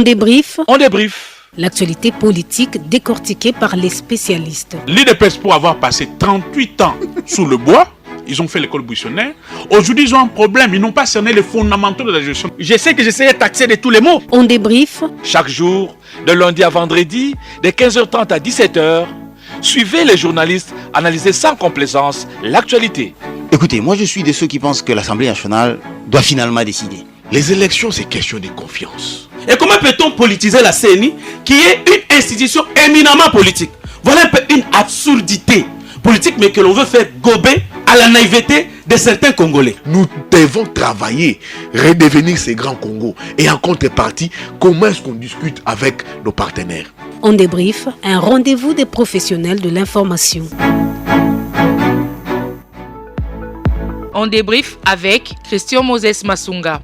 débrief. On débrief. L'actualité politique décortiquée par les spécialistes. L'IDPS, pour avoir passé 38 ans sous le bois, ils ont fait l'école buissonnaire. Aujourd'hui, ils ont un problème. Ils n'ont pas cerné les fondamentaux de la gestion. Je sais que j'essayais de taxer de tous les mots. On débrief. Chaque jour, de lundi à vendredi, de 15h30 à 17h, suivez les journalistes analyser sans complaisance l'actualité. Écoutez, moi je suis de ceux qui pensent que l'Assemblée nationale doit finalement décider. Les élections, c'est question de confiance. Et comment peut-on politiser la CENI, qui est une institution éminemment politique? Voilà un peu une absurdité politique, mais que l'on veut faire gober à la naïveté de certains Congolais. Nous devons travailler, redevenir ces grands Congos. Et en contrepartie, comment est-ce qu'on discute avec nos partenaires? On débrief, un rendez-vous des professionnels de l'information. On débrief avec Christian Moses Masunga.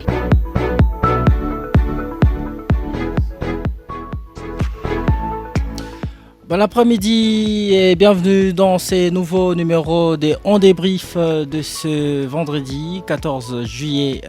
Bon après-midi et bienvenue dans ces nouveaux numéros des On débrief de ce vendredi 14 juillet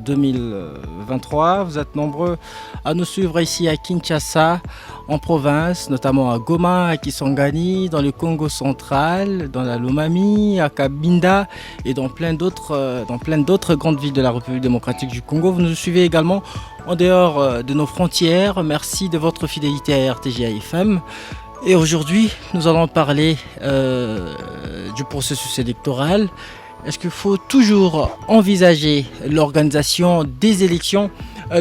2023. Vous êtes nombreux à nous suivre ici à Kinshasa, en province, notamment à Goma, à Kisangani, dans le Congo central, dans la Lomami, à Kabinda et dans plein d'autres grandes villes de la République démocratique du Congo. Vous nous suivez également en dehors de nos frontières. Merci de votre fidélité à RTGA FM. Et aujourd'hui, nous allons parler du processus électoral. Est-ce qu'il faut toujours envisager l'organisation des élections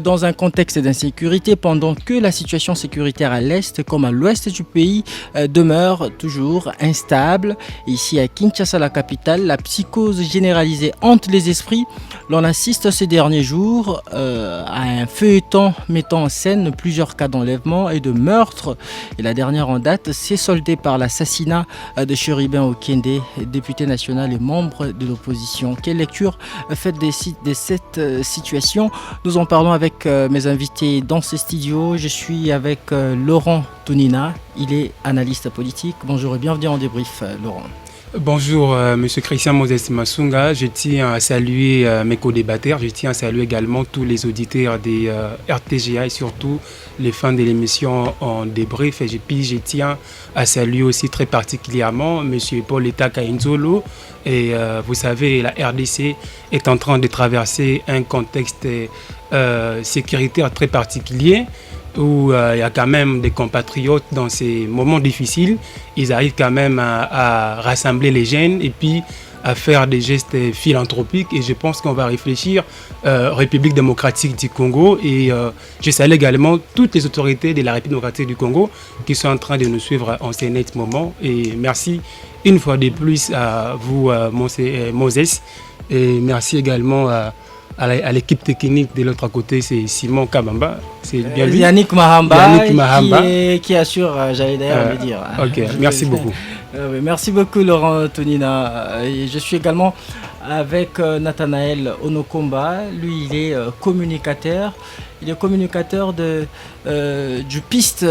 dans un contexte d'insécurité pendant que la situation sécuritaire à l'est comme à l'ouest du pays demeure toujours instable? Ici à Kinshasa, la capitale, la psychose généralisée hante les esprits. L'on assiste ces derniers jours à un feuilleton mettant en scène plusieurs cas d'enlèvement et de meurtre. Et la dernière en date s'est soldée par l'assassinat de Chérubin Okende, député national et membre de l'opposition. Quelle lecture faites de cette situation? Nous en parlons avec mes invités dans ce studio. Je suis avec Laurent Tonina, il est analyste politique. Bonjour et bienvenue en débrief, Laurent. Bonjour, monsieur Christian Moses Masunga. Je tiens à saluer mes co-débatteurs. Je tiens à saluer également tous les auditeurs des RTGA et surtout les fans de l'émission en débrief. Et puis je tiens à saluer aussi très particulièrement monsieur Paul Eta Kainzolo. Et vous savez, la RDC est en train de traverser un contexte sécuritaire très particulier, où il y a quand même des compatriotes dans ces moments difficiles. Ils arrivent quand même à rassembler les jeunes et puis à faire des gestes philanthropiques. Et je pense qu'on va réfléchir République démocratique du Congo. Et je salue également toutes les autorités de la République démocratique du Congo qui sont en train de nous suivre en ce net moment. Et merci une fois de plus à vous, Moses. Et merci également à l'équipe technique de l'autre côté, c'est Simon Kabamba. C'est bien lui. Yannick Mahamba, qui assure, j'allais d'ailleurs le dire. Ok, merci beaucoup. Merci beaucoup Laurent Tonina. Je suis également avec Nathanaël Onokomba. Lui, il est communicateur. Il est communicateur du piste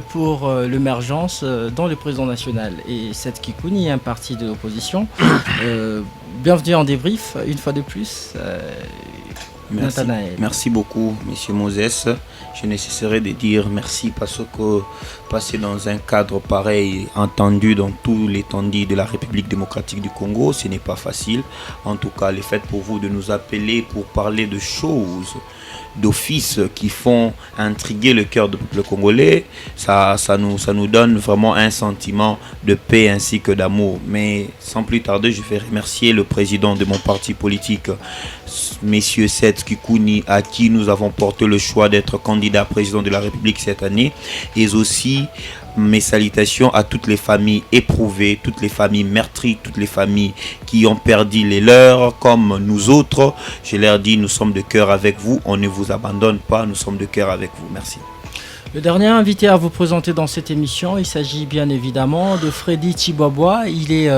pour l'émergence dans le président national. Et Seth Kikouni, un parti de l'opposition. Bienvenue en débrief, une fois de plus. Merci beaucoup, monsieur Moses. Je ne cesserai de dire merci parce que passer dans un cadre pareil, entendu dans tout l'étendue de la République démocratique du Congo, ce n'est pas facile. En tout cas, le fait pour vous de nous appeler pour parler de choses d'office qui font intriguer le cœur du peuple congolais, ça nous donne vraiment un sentiment de paix ainsi que d'amour. Mais sans plus tarder, je vais remercier le président de mon parti politique, Monsieur Seth Kikouni, à qui nous avons porté le choix d'être candidat président de la République cette année, et aussi mes salutations à toutes les familles éprouvées, toutes les familles meurtries, toutes les familles qui ont perdu les leurs comme nous autres. Je leur dis, nous sommes de cœur avec vous, on ne vous abandonne pas, nous sommes de cœur avec vous. Merci. Le dernier invité à vous présenter dans cette émission, il s'agit bien évidemment de Freddy Tshibwabwa. Il est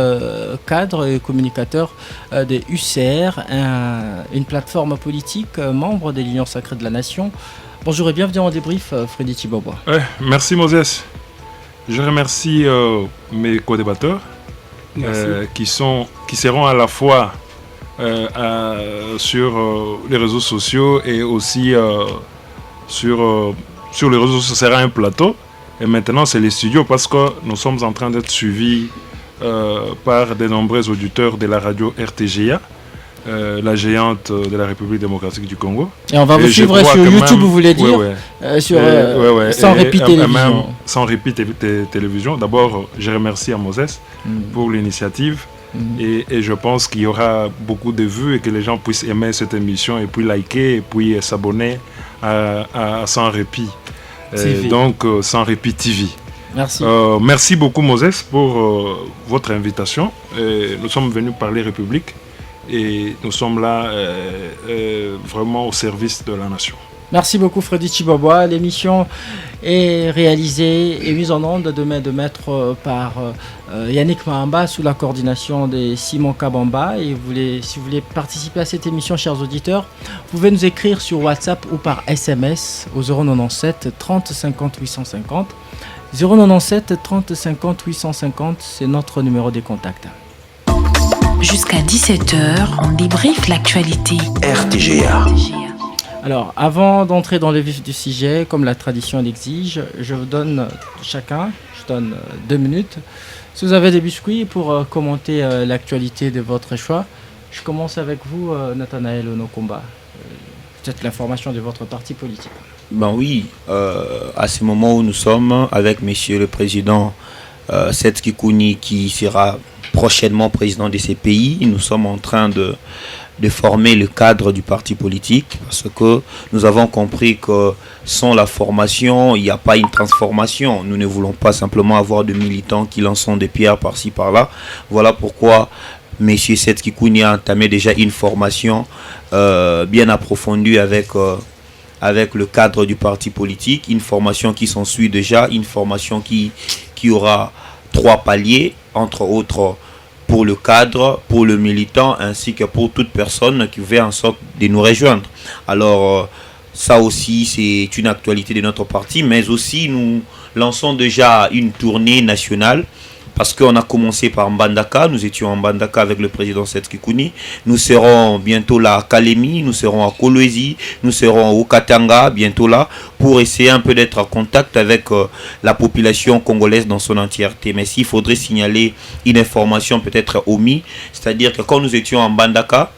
cadre et communicateur de UCR, une plateforme politique, membre de l'Union sacrée de la Nation. Bonjour et bienvenue en débrief, Freddy Tshibwabwa. Merci Moses. Je remercie mes co-débatteurs qui seront à la fois sur les réseaux sociaux et aussi sur sur les réseaux, ce sera un plateau. Et maintenant, c'est les studios parce que nous sommes en train d'être suivis par de nombreux auditeurs de la radio RTGA, la géante de la République démocratique du Congo. Et on va vous suivre sur YouTube, vous voulez dire, sans répit télévision. Sans répit télévision. D'abord, je remercie à Moses pour l'initiative. Et je pense qu'il y aura beaucoup de vues et que les gens puissent aimer cette émission et puis liker et puis s'abonner à Sans Répit. Donc, Sans Répit TV. Merci. Merci beaucoup, Moses, pour votre invitation. Nous sommes venus parler République et nous sommes là vraiment au service de la nation. Merci beaucoup Freddy Chiboboa. L'émission est réalisée et mise en onde de main de maître par Yannick Mahamba sous la coordination de Simon Kabamba. Et si vous voulez participer à cette émission, chers auditeurs, vous pouvez nous écrire sur WhatsApp ou par SMS au 097 30 50 850. 097 30 50 850, c'est notre numéro de contact. Jusqu'à 17h, on débriefe l'actualité. RTGA. Alors, avant d'entrer dans le vif du sujet, comme la tradition l'exige, je vous donne chacun, 2 minutes. Si vous avez des biscuits pour commenter l'actualité de votre choix, je commence avec vous, Nathanaël Onokomba. Peut-être l'information de votre parti politique. Ben oui, à ce moment où nous sommes avec Monsieur le Président Seth Kikouni qui sera prochainement président de ces pays, nous sommes en train de former le cadre du parti politique parce que nous avons compris que sans la formation, il n'y a pas une transformation. Nous ne voulons pas simplement avoir de militants qui lancent des pierres par-ci par-là. Voilà pourquoi M. Seth Kikouni a entamé déjà une formation bien approfondie avec le cadre du parti politique, une formation qui s'ensuit déjà, une formation qui aura 3 paliers, entre autres pour le cadre, pour le militant, ainsi que pour toute personne qui veut en sorte de nous rejoindre. Alors, ça aussi, c'est une actualité de notre parti, mais aussi nous lançons déjà une tournée nationale, parce qu'on a commencé par Mbandaka, nous étions en Mbandaka avec le président Seth Kikouni, nous serons bientôt là à Kalemi, nous serons à Kolwezi, nous serons au Katanga, bientôt là, pour essayer un peu d'être en contact avec la population congolaise dans son entièreté. Mais s'il faudrait signaler une information peut-être omise, c'est-à-dire que quand nous étions en Mbandaka,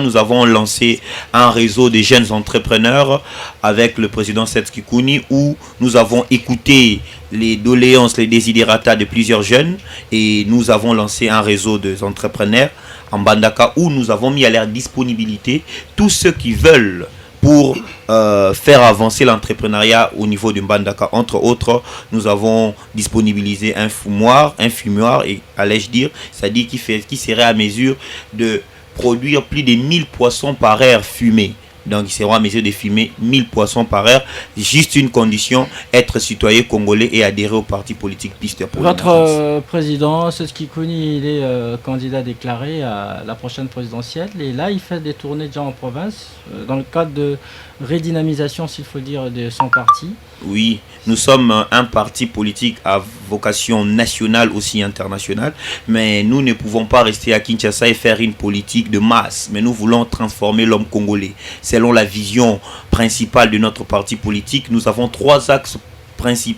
nous avons lancé un réseau de jeunes entrepreneurs avec le président Seth Kikouni où nous avons écouté les doléances, les désidératas de plusieurs jeunes et nous avons lancé un réseau d'entrepreneurs en Mbandaka où nous avons mis à leur disponibilité tous ceux qui veulent pour faire avancer l'entrepreneuriat au niveau de Mbandaka. Entre autres, nous avons disponibilisé un fumoir, et allais-je dire, c'est-à-dire qui serait à mesure de produire plus de 1000 poissons par heure fumés. Donc, ils seront à mesure de fumer 1000 poissons par heure. Juste une condition, être citoyen congolais et adhérer au parti politique Piste pour votre président, Seth Kikouni, il est candidat déclaré à la prochaine présidentielle. Et là, il fait des tournées déjà en province, dans le cadre de redynamisation, s'il faut dire, de son parti. Oui, nous sommes un parti politique à vocation nationale aussi internationale, mais nous ne pouvons pas rester à Kinshasa et faire une politique de masse, mais nous voulons transformer l'homme congolais. Selon la vision principale de notre parti politique, nous avons 3 axes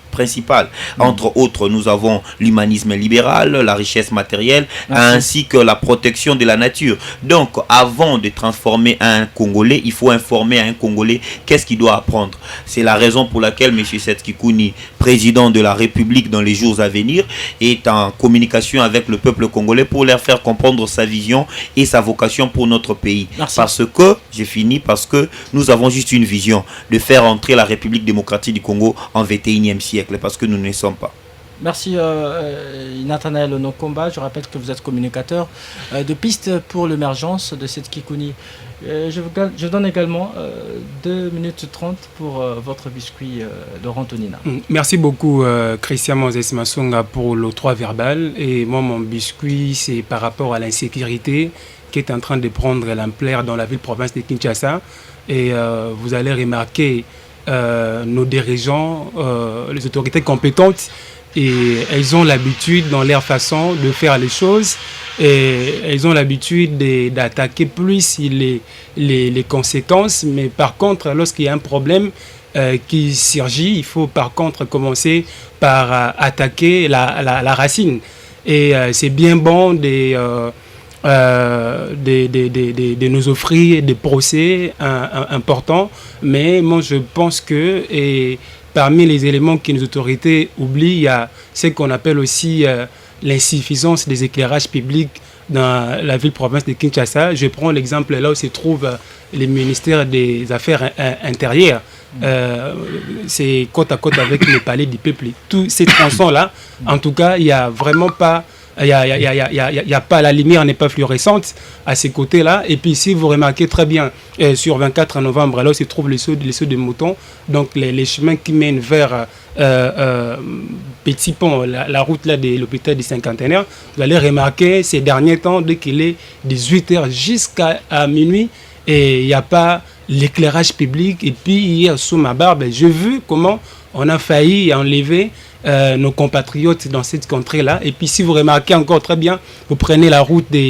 principales. Entre autres, nous avons l'humanisme libéral, la richesse matérielle, ainsi que la protection de la nature. Donc, avant de transformer un Congolais, il faut informer un Congolais qu'est-ce qu'il doit apprendre. C'est la raison pour laquelle M. Seth Kikouni, président de la République dans les jours à venir, est en communication avec le peuple congolais pour leur faire comprendre sa vision et sa vocation pour notre pays. Parce que nous avons juste une vision de faire entrer la République démocratique du Congo en 21e siècle, parce que nous ne sommes pas. Merci Nathanaël Onokomba. Je rappelle que vous êtes communicateur de Piste pour l'émergence de Seth Kikouni. Je donne également 2 minutes 30 pour votre biscuit Laurent Tonina. Merci beaucoup Christian Moses Masunga pour l'octroi verbal. Et moi, mon biscuit, c'est par rapport à l'insécurité qui est en train de prendre l'ampleur dans la ville-province de Kinshasa. Et vous allez remarquer nos dirigeants, les autorités compétentes, et elles ont l'habitude dans leur façon de faire les choses, et elles ont l'habitude d'attaquer plus les conséquences, mais par contre lorsqu'il y a un problème, qui surgit. Il faut par contre commencer par attaquer la racine. Et c'est bien bon de nous offrir des procès importants, mais moi je pense que parmi les éléments que nos autorités oublient, il y a ce qu'on appelle aussi l'insuffisance des éclairages publics dans la ville-province de Kinshasa. Je prends l'exemple là où se trouve le ministère des Affaires intérieures. C'est côte à côte avec le palais du peuple. Tous ces tronçons-là, en tout cas, il n'y a vraiment pas... Il y a pas, la lumière n'est pas fluorescente à ces côtés-là. Et puis, si vous remarquez très bien, sur 24 novembre, là où se trouve les sauts de moutons, donc les chemins qui mènent vers Petit Pont, la route là de l'hôpital du Cinquantenaire, vous allez remarquer ces derniers temps, dès qu'il est 18h jusqu'à minuit, et il n'y a pas l'éclairage public. Et puis, hier, sous ma barbe, j'ai vu comment on a failli enlever nos compatriotes dans cette contrée-là. Et puis, si vous remarquez encore très bien, vous prenez la route des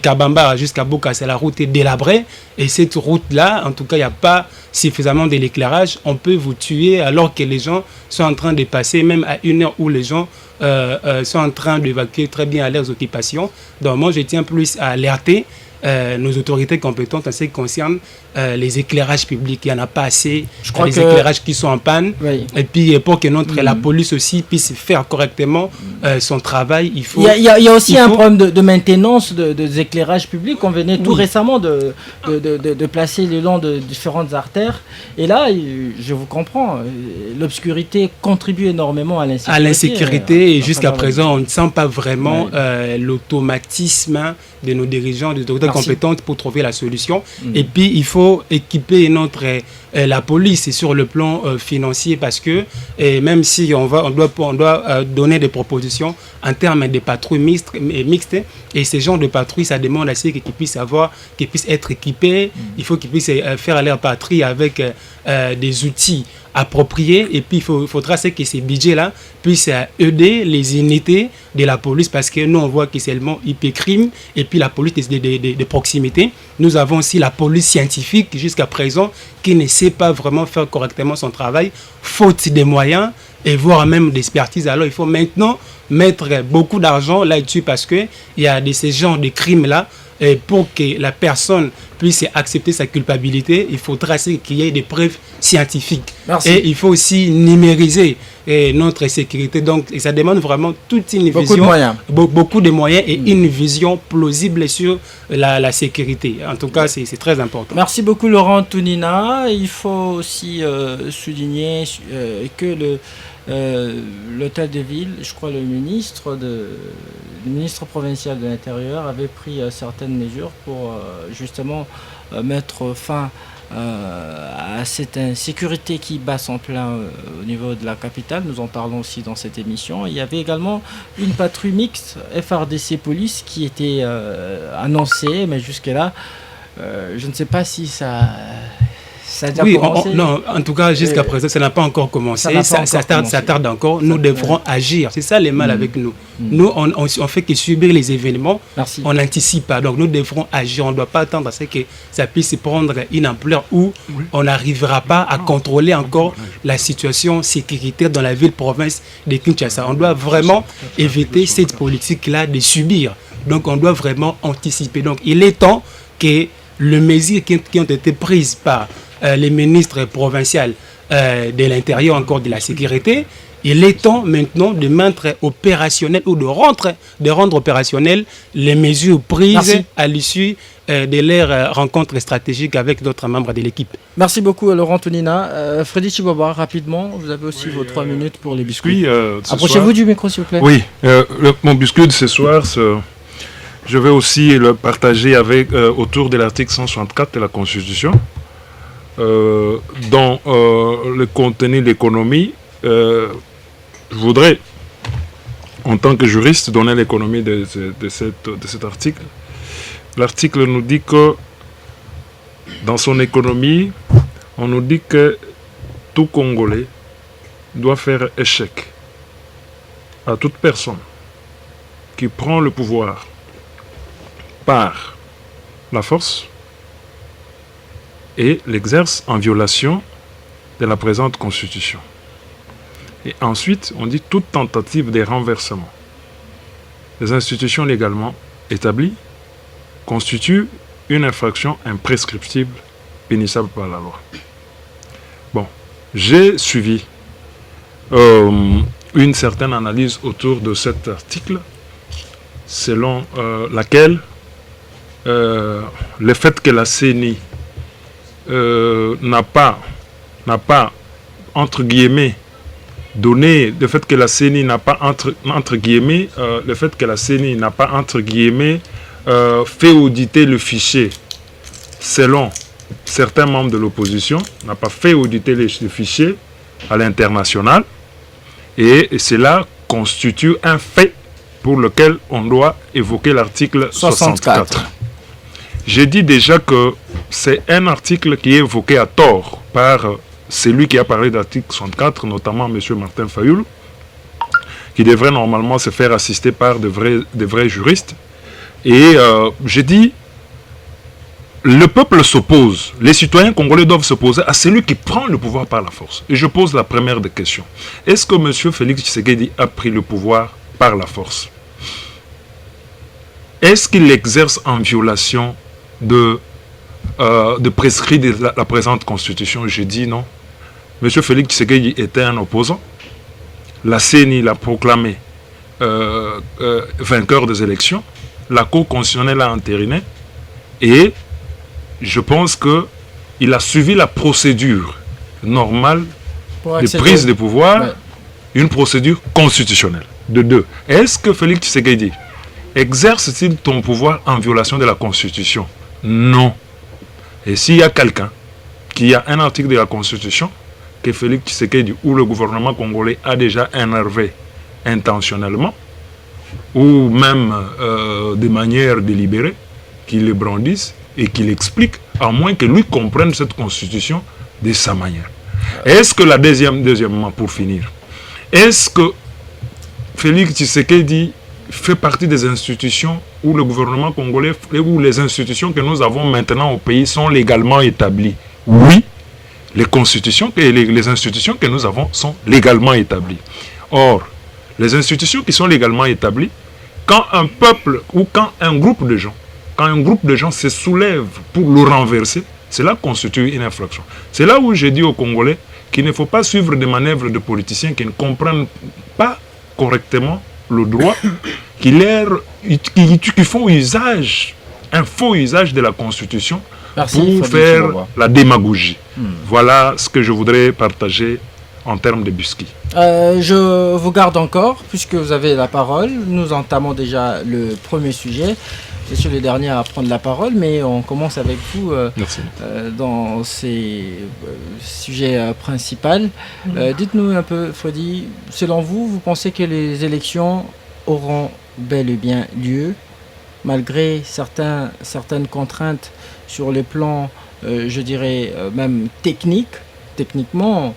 Kabamba jusqu'à Boka, c'est la route est délabrée. Et cette route-là, en tout cas, il n'y a pas suffisamment de l'éclairage. On peut vous tuer alors que les gens sont en train de passer, même à une heure où les gens sont en train d'évacuer très bien à leurs occupations. Donc, moi, je tiens plus à alerter nos autorités compétentes en ce qui concerne les éclairages publics. Il n'y en a pas assez. Je crois éclairages qui sont en panne. Oui. Et puis, pour que la police aussi puisse faire correctement son travail, il faut... Il y a aussi un problème de maintenance des éclairages publics. On venait tout récemment de placer le long de différentes artères. Et là, je vous comprends, l'obscurité contribue énormément à l'insécurité. À l'insécurité, et jusqu'à présent, on ne sent pas vraiment l'automatisme de nos dirigeants, des autorités compétentes pour trouver la solution. Et puis, il faut équiper la police sur le plan financier, parce que même si on doit donner des propositions en termes de patrouilles mixtes, et ces genres de patrouilles, ça demande assez qu'ils puissent être équipés. Il faut qu'ils puissent faire leur patrouille avec des outils appropriés, et puis il faudra que ces budgets-là puissent aider les unités de la police, parce que nous on voit que c'est seulement IP-crime et puis la police de proximité. Nous avons aussi la police scientifique jusqu'à présent qui ne sait pas vraiment faire correctement son travail, faute des moyens et voire même d'expertise. Alors il faut maintenant mettre beaucoup d'argent là-dessus, parce qu'il y a ces genres de crimes-là. Et pour que la personne puisse accepter sa culpabilité, il faudra qu'il y ait des preuves scientifiques. Merci. Et il faut aussi numériser notre sécurité. Donc, ça demande vraiment toute une vision, beaucoup de moyens et une vision plausible sur la sécurité. En tout cas, c'est très important. Merci beaucoup, Laurent Tounina. Il faut aussi souligner que l'hôtel de ville, je crois le ministre provincial de l'Intérieur avait pris certaines mesures pour justement mettre fin à cette insécurité qui bat son plein au niveau de la capitale. Nous en parlons aussi dans cette émission. Il y avait également une patrouille mixte FRDC Police qui était annoncée, mais jusque-là, je ne sais pas si ça a déjà commencé. Non, en tout cas, jusqu'à présent, ça n'a pas encore commencé. Ça tarde encore. Nous devrons agir. C'est ça le mal avec nous. Nous, on fait que subir les événements. On n'anticipe pas. Donc, nous devrons agir. On ne doit pas attendre à ce que ça puisse prendre une ampleur où on n'arrivera pas à contrôler encore la situation sécuritaire dans la ville-province de Kinshasa. On doit vraiment éviter cette politique-là de subir. Donc, on doit vraiment anticiper. Donc, il est temps que les mesures qui ont été prises par les ministres provinciaux de l'Intérieur, encore de la sécurité, il est temps maintenant de mettre opérationnel ou de rendre opérationnel les mesures prises à l'issue de leur rencontre stratégique avec d'autres membres de l'équipe. Merci beaucoup, Laurent Tounina. Freddy Chiboba, rapidement, vous avez aussi vos 3 minutes pour les biscuits. Approchez-vous du micro, s'il vous plaît. Oui, mon biscuit de ce soir, je vais aussi le partager autour de l'article 164 de la Constitution, dans le contenu de l'économie. Je voudrais, en tant que juriste, donner l'économie de cet article. L'article nous dit que, dans son économie, on nous dit que tout Congolais doit faire échec à toute personne qui prend le pouvoir par la force et l'exerce en violation de la présente Constitution. Et ensuite, on dit toute tentative de renversement des institutions légalement établies constitue une infraction imprescriptible punissable par la loi. Bon, j'ai suivi une certaine analyse autour de cet article selon laquelle le fait que la CENI n'a pas, entre guillemets, donné, le fait que la CENI n'a pas, entre guillemets, le fait que la CENI n'a pas, entre guillemets, fait auditer le fichier selon certains membres de l'opposition, n'a pas fait auditer le fichier à l'international, et cela constitue un fait pour lequel on doit évoquer l'article 64. J'ai dit déjà que c'est un article qui est évoqué à tort par celui qui a parlé de l'article 64, notamment M. Martin Fayoul, qui devrait normalement se faire assister par de vrais juristes. Et j'ai dit, le peuple s'oppose, les citoyens congolais doivent s'opposer à celui qui prend le pouvoir par la force. Et je pose la première des questions. Est-ce que M. Félix Tshisekedi a pris le pouvoir par la force? Est-ce qu'il l'exerce en violation de prescrits de la présente Constitution? Je dis non. M. Félix Tshisekedi était un opposant. La CENI l'a proclamé vainqueur des élections. La Cour constitutionnelle l'a entériné. Et je pense qu'il a suivi la procédure normale de prise de pouvoir, une procédure constitutionnelle. De deux, est-ce que Félix Tshisekedi exerce-t-il ton pouvoir en violation de la Constitution? Non. Et s'il y a quelqu'un qui a un article de la Constitution que Félix Tshisekedi ou le gouvernement congolais a déjà énervé intentionnellement, ou même de manière délibérée, qu'il le brandisse et qu'il explique, à moins que lui comprenne cette Constitution de sa manière. Est-ce que deuxièmement, pour finir, est-ce que Félix Tshisekedi fait partie des institutions où le gouvernement congolais, où les institutions que nous avons maintenant au pays sont légalement établies? Oui, les constitutions et les institutions que nous avons sont légalement établies. Or, les institutions qui sont légalement établies, quand un peuple ou quand un groupe de gens se soulève pour le renverser, cela constitue une infraction. C'est là où j'ai dit aux Congolais qu'il ne faut pas suivre des manœuvres de politiciens qui ne comprennent pas correctement le droit, qui font un faux usage de la Constitution pour faire la démagogie. Voilà ce que je voudrais partager en termes de Busky. Je vous garde encore, puisque vous avez la parole. Nous entamons déjà le premier sujet. Je suis le dernier à prendre la parole, mais on commence avec vous dans ces sujets principaux. Dites-nous un peu, Freddy, selon vous, vous pensez que les élections auront bel et bien lieu, malgré certaines contraintes sur le plan, je dirais, même techniquement,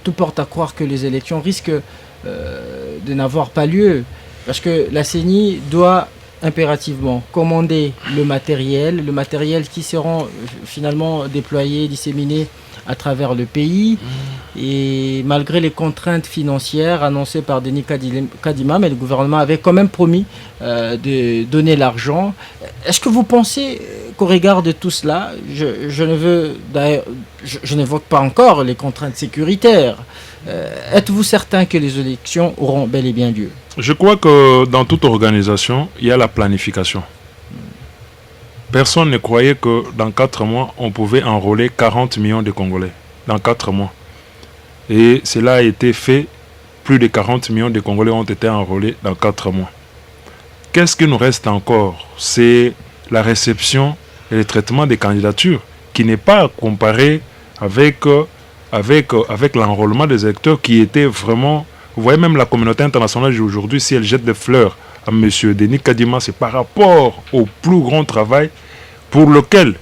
tout porte à croire que les élections risquent de n'avoir pas lieu, parce que la CENI doit impérativement commander le matériel qui seront finalement déployés, disséminés à travers le pays. Et malgré les contraintes financières annoncées par Denis Kadima, mais le gouvernement avait quand même promis de donner l'argent. Est-ce que vous pensez qu'au regard de tout cela, je n'évoque pas encore les contraintes sécuritaires, êtes-vous certain que les élections auront bel et bien lieu? Je crois que dans toute organisation, il y a la planification. Personne ne croyait que dans 4 mois, on pouvait enrôler 40 millions de Congolais. Dans 4 mois. Et cela a été fait. Plus de 40 millions de Congolais ont été enrôlés dans 4 mois. Qu'est-ce qui nous reste encore? C'est la réception et le traitement des candidatures, qui n'est pas comparé avec l'enrôlement des électeurs qui était vraiment... Vous voyez, même la communauté internationale aujourd'hui, si elle jette des fleurs à M. Denis Kadima, c'est par rapport au plus grand travail pour lequel,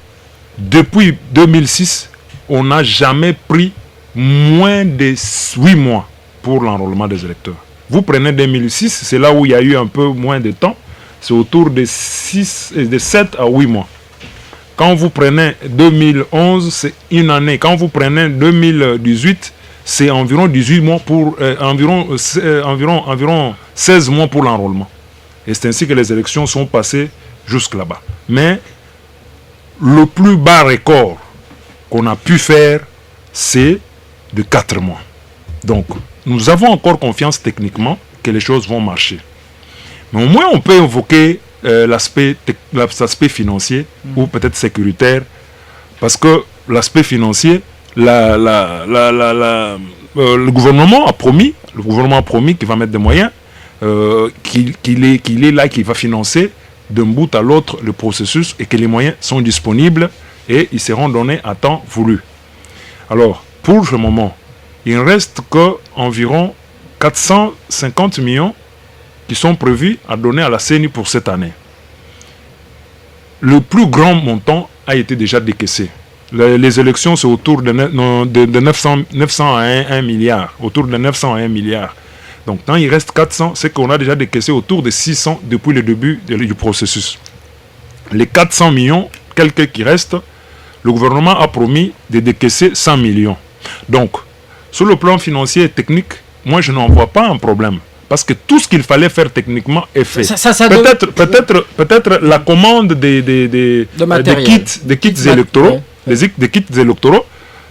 depuis 2006, on n'a jamais pris moins de 8 mois pour l'enrôlement des électeurs. Vous prenez 2006, c'est là où il y a eu un peu moins de temps, c'est autour de 7 à 8 mois. Quand vous prenez 2011, c'est une année. Quand vous prenez 2018, c'est environ 18 mois pour environ 16 mois pour l'enrôlement. Et c'est ainsi que les élections sont passées jusque là-bas. Mais le plus bas record qu'on a pu faire, c'est de 4 mois. Donc, nous avons encore confiance techniquement que les choses vont marcher. Mais au moins, on peut évoquer l'aspect financier ou peut-être sécuritaire, parce que l'aspect financier, le gouvernement a promis qu'il va mettre des moyens, qu'il est là, qu'il va financer d'un bout à l'autre le processus et que les moyens sont disponibles et ils seront donnés à temps voulu. Alors, pour ce moment, il ne reste qu'environ 450 millions qui sont prévus à donner à la CENI pour cette année. Le plus grand montant a été déjà décaissé. Les élections, c'est autour de 900 à 1 milliard. Autour de 900 à 1 milliard. Donc, quand il reste 400, c'est qu'on a déjà décaissé autour de 600 depuis le début du processus. Les 400 millions, quelques qui restent, le gouvernement a promis de décaisser 100 millions. Donc, sur le plan financier et technique, moi, je n'en vois pas un problème. Parce que tout ce qu'il fallait faire techniquement est fait. Peut-être la commande des kits électoraux, des kits électoraux.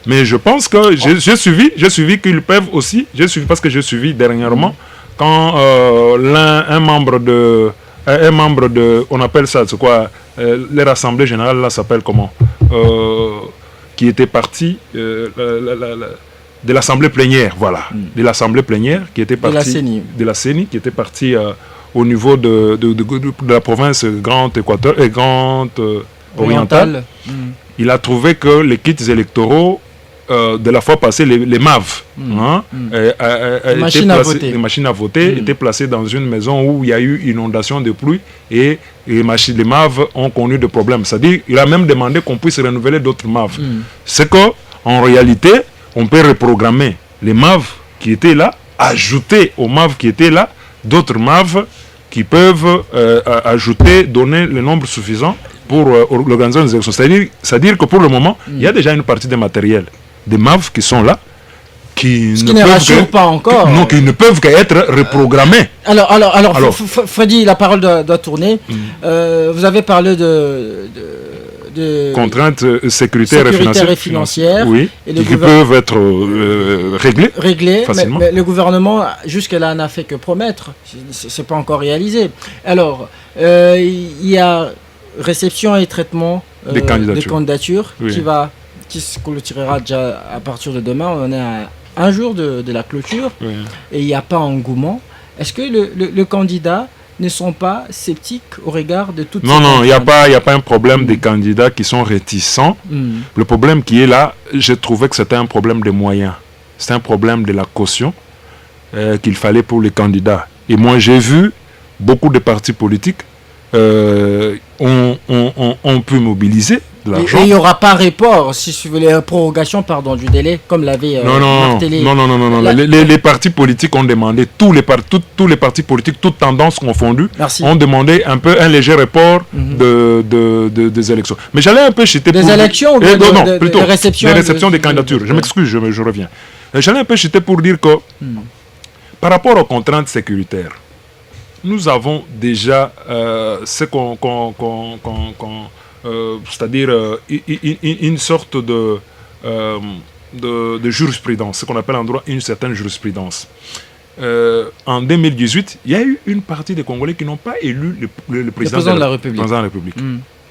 Mais je pense que j'ai suivi qu'ils peuvent aussi, parce que j'ai suivi dernièrement, quand un membre de, on appelle ça, c'est quoi, leur assemblée générale, là, s'appelle comment, qui était parti, de l'assemblée plénière, voilà, de l'assemblée plénière, qui était partie, de la CENI, qui était partie au niveau de la province Grand Équateur et Grand Orientale. Il a trouvé que les kits électoraux de la fois passée, les MAV, les machines à voter, étaient placées dans une maison où il y a eu inondation de pluie et les MAV ont connu des problèmes. C'est-à-dire qu'il a même demandé qu'on puisse renouveler d'autres MAV. C'est qu'en réalité, on peut reprogrammer les MAV qui étaient là, ajouter aux MAV qui étaient là d'autres MAV qui peuvent ajouter, donner le nombre suffisant pour l'organisation des élections. C'est-à-dire que pour le moment, il y a déjà une partie des matériels, des MAV qui sont là, qui ne rassure pas encore. Non, qui ne peuvent qu'être reprogrammés. Alors Freddy, la parole doit tourner. Vous avez parlé de contraintes sécuritaires et financières, oui, et qui peuvent être réglées facilement. Mais le gouvernement, jusque-là, n'a fait que promettre. C'est pas encore réalisé. Alors, il y a réception et traitement des candidatures oui. qui se clôturera déjà à partir de demain. On est à un jour de la clôture, oui. Et il n'y a pas engouement. Est-ce que le candidat ne sont pas sceptiques au regard de toutes Non, il n'y a pas un problème des candidats qui sont réticents. Le problème qui est là, j'ai trouvé que c'était un problème de moyens. C'est un problème de la caution qu'il fallait pour les candidats. Et moi, j'ai vu beaucoup de partis politiques ont pu mobiliser de l'argent. Et il n'y aura pas report, si vous voulez, prorogation du délai, comme l'avait martelé. Non. Les partis politiques ont demandé, tous les partis politiques, toutes tendances confondues, ont demandé un léger report des élections. Mais j'allais un peu chuter des élections ou des réceptions des candidatures. Je m'excuse, je reviens. J'allais un peu chuter pour dire que, par rapport aux contraintes sécuritaires, nous avons déjà ce c'est-à-dire une sorte de jurisprudence, ce qu'on appelle en droit une certaine jurisprudence. En 2018, il y a eu une partie des Congolais qui n'ont pas élu le président de la République.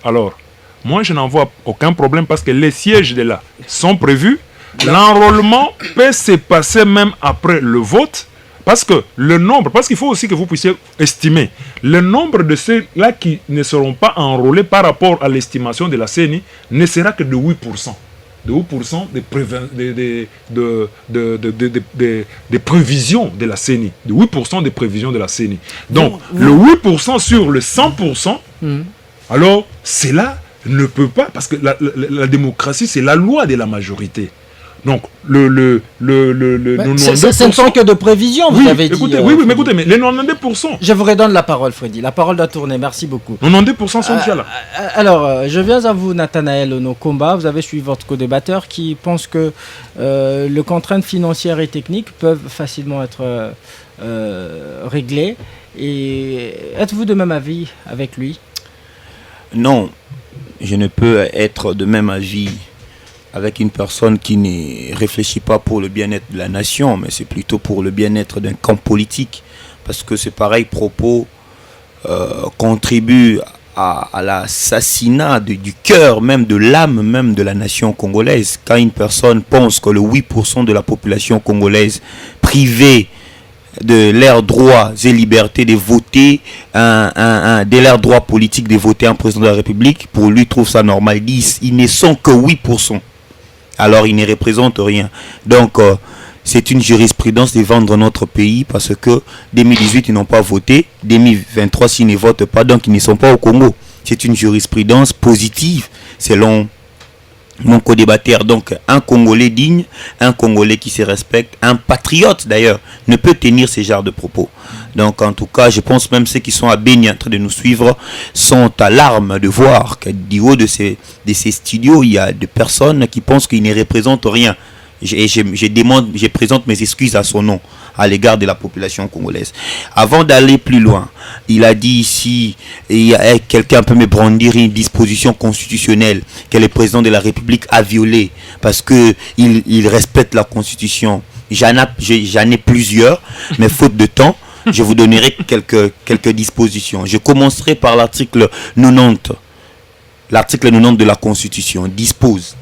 Alors, moi je n'en vois aucun problème parce que les sièges de là sont prévus. L'enrôlement peut se passer même après le vote. Parce qu'il faut aussi que vous puissiez estimer le nombre de ceux-là qui ne seront pas enrôlés par rapport à l'estimation de la CENI ne sera que de 8%. De 8% des prévisions de la CENI. De 8% des prévisions de la CENI. Donc, le 8% sur le 100%, alors, cela ne peut pas, parce que la démocratie, c'est la loi de la majorité. Donc, Ce ne sont que de prévisions, vous avez dit. Oui, mais écoutez, mais les 92%. Je vous redonne la parole, Freddy. La parole doit tourner. Merci beaucoup. 92% sont déjà là. Alors, je viens à vous, Nathanaël Onokomba. Vous avez suivi votre co-débatteur qui pense que les contraintes financières et techniques peuvent facilement être réglées. Et êtes-vous de même avis avec lui? Non, je ne peux être de même avis avec une personne qui ne réfléchit pas pour le bien-être de la nation, mais c'est plutôt pour le bien-être d'un camp politique. Parce que ces pareils propos contribuent à l'assassinat du cœur, même de l'âme même de la nation congolaise. Quand une personne pense que le 8% de la population congolaise privée de leurs droits et libertés de voter, de leurs droits politiques de voter un président de la République, pour lui trouve ça normal. Ils ne sont que 8%. Alors ils ne représentent rien. Donc c'est une jurisprudence de vendre notre pays parce que 2018 ils n'ont pas voté, 2023 s'ils ne votent pas, donc ils ne sont pas au Congo. C'est une jurisprudence positive selon mon co-débatteur. Donc un Congolais digne, un Congolais qui se respecte, un patriote d'ailleurs, ne peut tenir ce genre de propos. Donc en tout cas, je pense même ceux qui sont à Béni en train de nous suivre sont à larmes de voir que du haut de ces studios, il y a des personnes qui pensent qu'ils ne représentent rien. Je présente mes excuses à son nom, à l'égard de la population congolaise. Avant d'aller plus loin, il a dit ici, quelqu'un peut me brandir une disposition constitutionnelle que le président de la République a violée parce qu'il respecte la Constitution. J'en ai plusieurs, mais faute de temps, je vous donnerai quelques dispositions. Je commencerai par l'article 90. L'article 90 de la Constitution dispose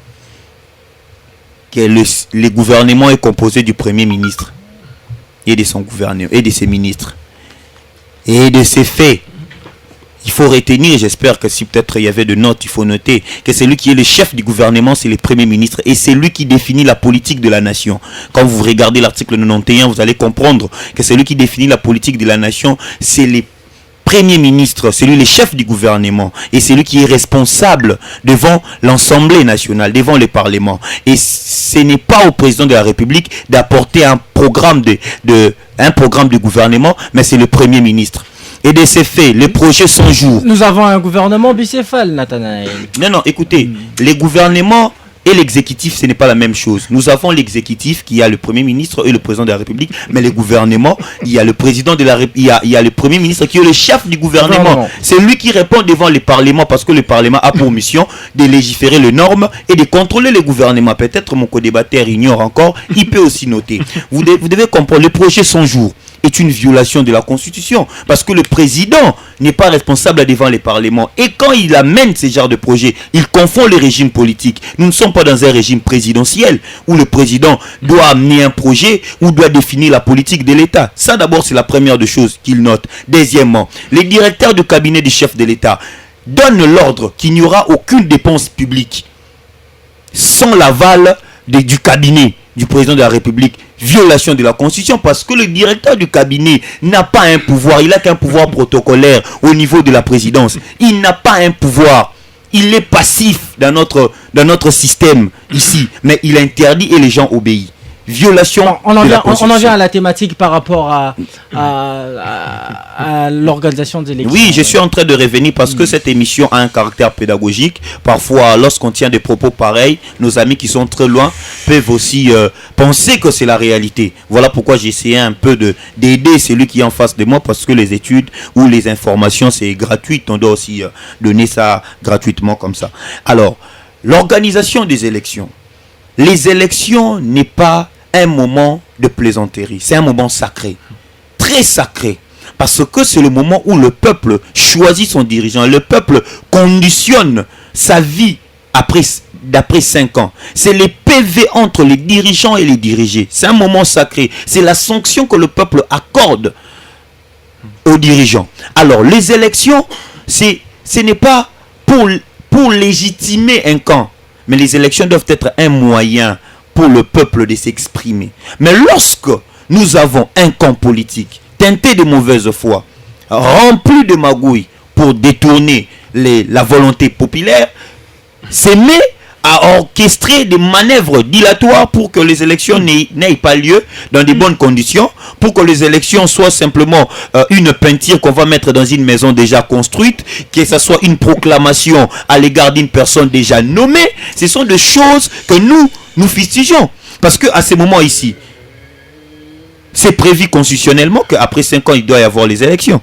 que le gouvernement est composé du Premier ministre et de son gouvernement et de ses ministres. Et de ces faits, il faut retenir, j'espère que si peut-être il y avait de notes, il faut noter que celui qui est le chef du gouvernement, c'est le Premier ministre et c'est lui qui définit la politique de la nation. Quand vous regardez l'article 91, vous allez comprendre que celui qui définit la politique de la nation, c'est le Premier ministre, c'est lui le chef du gouvernement et c'est lui qui est responsable devant l'Assemblée nationale, devant le Parlement. Et ce n'est pas au président de la République d'apporter un programme de gouvernement, mais c'est le Premier ministre. Et de ces faits, le projet 100 jours. Nous avons un gouvernement bicéphale, Nathanaël. Non, écoutez, les gouvernements et l'exécutif, ce n'est pas la même chose. Nous avons l'exécutif qui a le Premier ministre et le président de la République, mais le gouvernement, il y a le président de la République, il y a le Premier ministre qui est le chef du gouvernement. C'est lui qui répond devant le Parlement parce que le Parlement a pour mission de légiférer les normes et de contrôler le gouvernement. Peut-être mon co-débatteur ignore encore, il peut aussi noter. Vous devez comprendre, le projet 100 jours est une violation de la Constitution parce que le président n'est pas responsable devant les parlements et quand il amène ce genre de projet, il confond les régimes politiques. Nous ne sommes pas dans un régime présidentiel où le président doit amener un projet ou doit définir la politique de l'État. Ça d'abord c'est la première des choses qu'il note. Deuxièmement, les directeurs du cabinet du chef de l'État donnent l'ordre qu'il n'y aura aucune dépense publique sans l'aval du cabinet du président de la République. Violation de la Constitution parce que le directeur du cabinet n'a pas un pouvoir, il n'a qu'un pouvoir protocolaire au niveau de la présidence. Il n'a pas un pouvoir, il est passif dans notre système ici, mais il interdit et les gens obéissent. Violation on en de la vient, Constitution. on en vient à la thématique par rapport à l'organisation des élections. Oui, je suis en train de revenir parce que cette émission a un caractère pédagogique. Parfois, lorsqu'on tient des propos pareils, nos amis qui sont très loin peuvent aussi penser que c'est la réalité. Voilà pourquoi j'ai essayé un peu d'aider celui qui est en face de moi parce que les études ou les informations, c'est gratuit. On doit aussi donner ça gratuitement comme ça. Alors, l'organisation des élections. Les élections n'est pas un moment de plaisanterie, c'est un moment sacré, très sacré, parce que c'est le moment où le peuple choisit son dirigeant, le peuple conditionne sa vie d'après 5 ans. C'est les PV entre les dirigeants et les dirigés, c'est un moment sacré, c'est la sanction que le peuple accorde aux dirigeants. Alors les élections, ce n'est pas pour légitimer un camp, mais les élections doivent être un moyen pour le peuple de s'exprimer. Mais lorsque nous avons un camp politique teinté de mauvaise foi, rempli de magouilles pour détourner la volonté populaire, c'est met à orchestrer des manœuvres dilatoires pour que les élections n'aient pas lieu dans de bonnes conditions, pour que les élections soient simplement une peinture qu'on va mettre dans une maison déjà construite, que ce soit une proclamation à l'égard d'une personne déjà nommée. Ce sont des choses que nous fustigeons. Parce qu'à ce moment ici, c'est prévu constitutionnellement qu'après 5 ans, il doit y avoir les élections.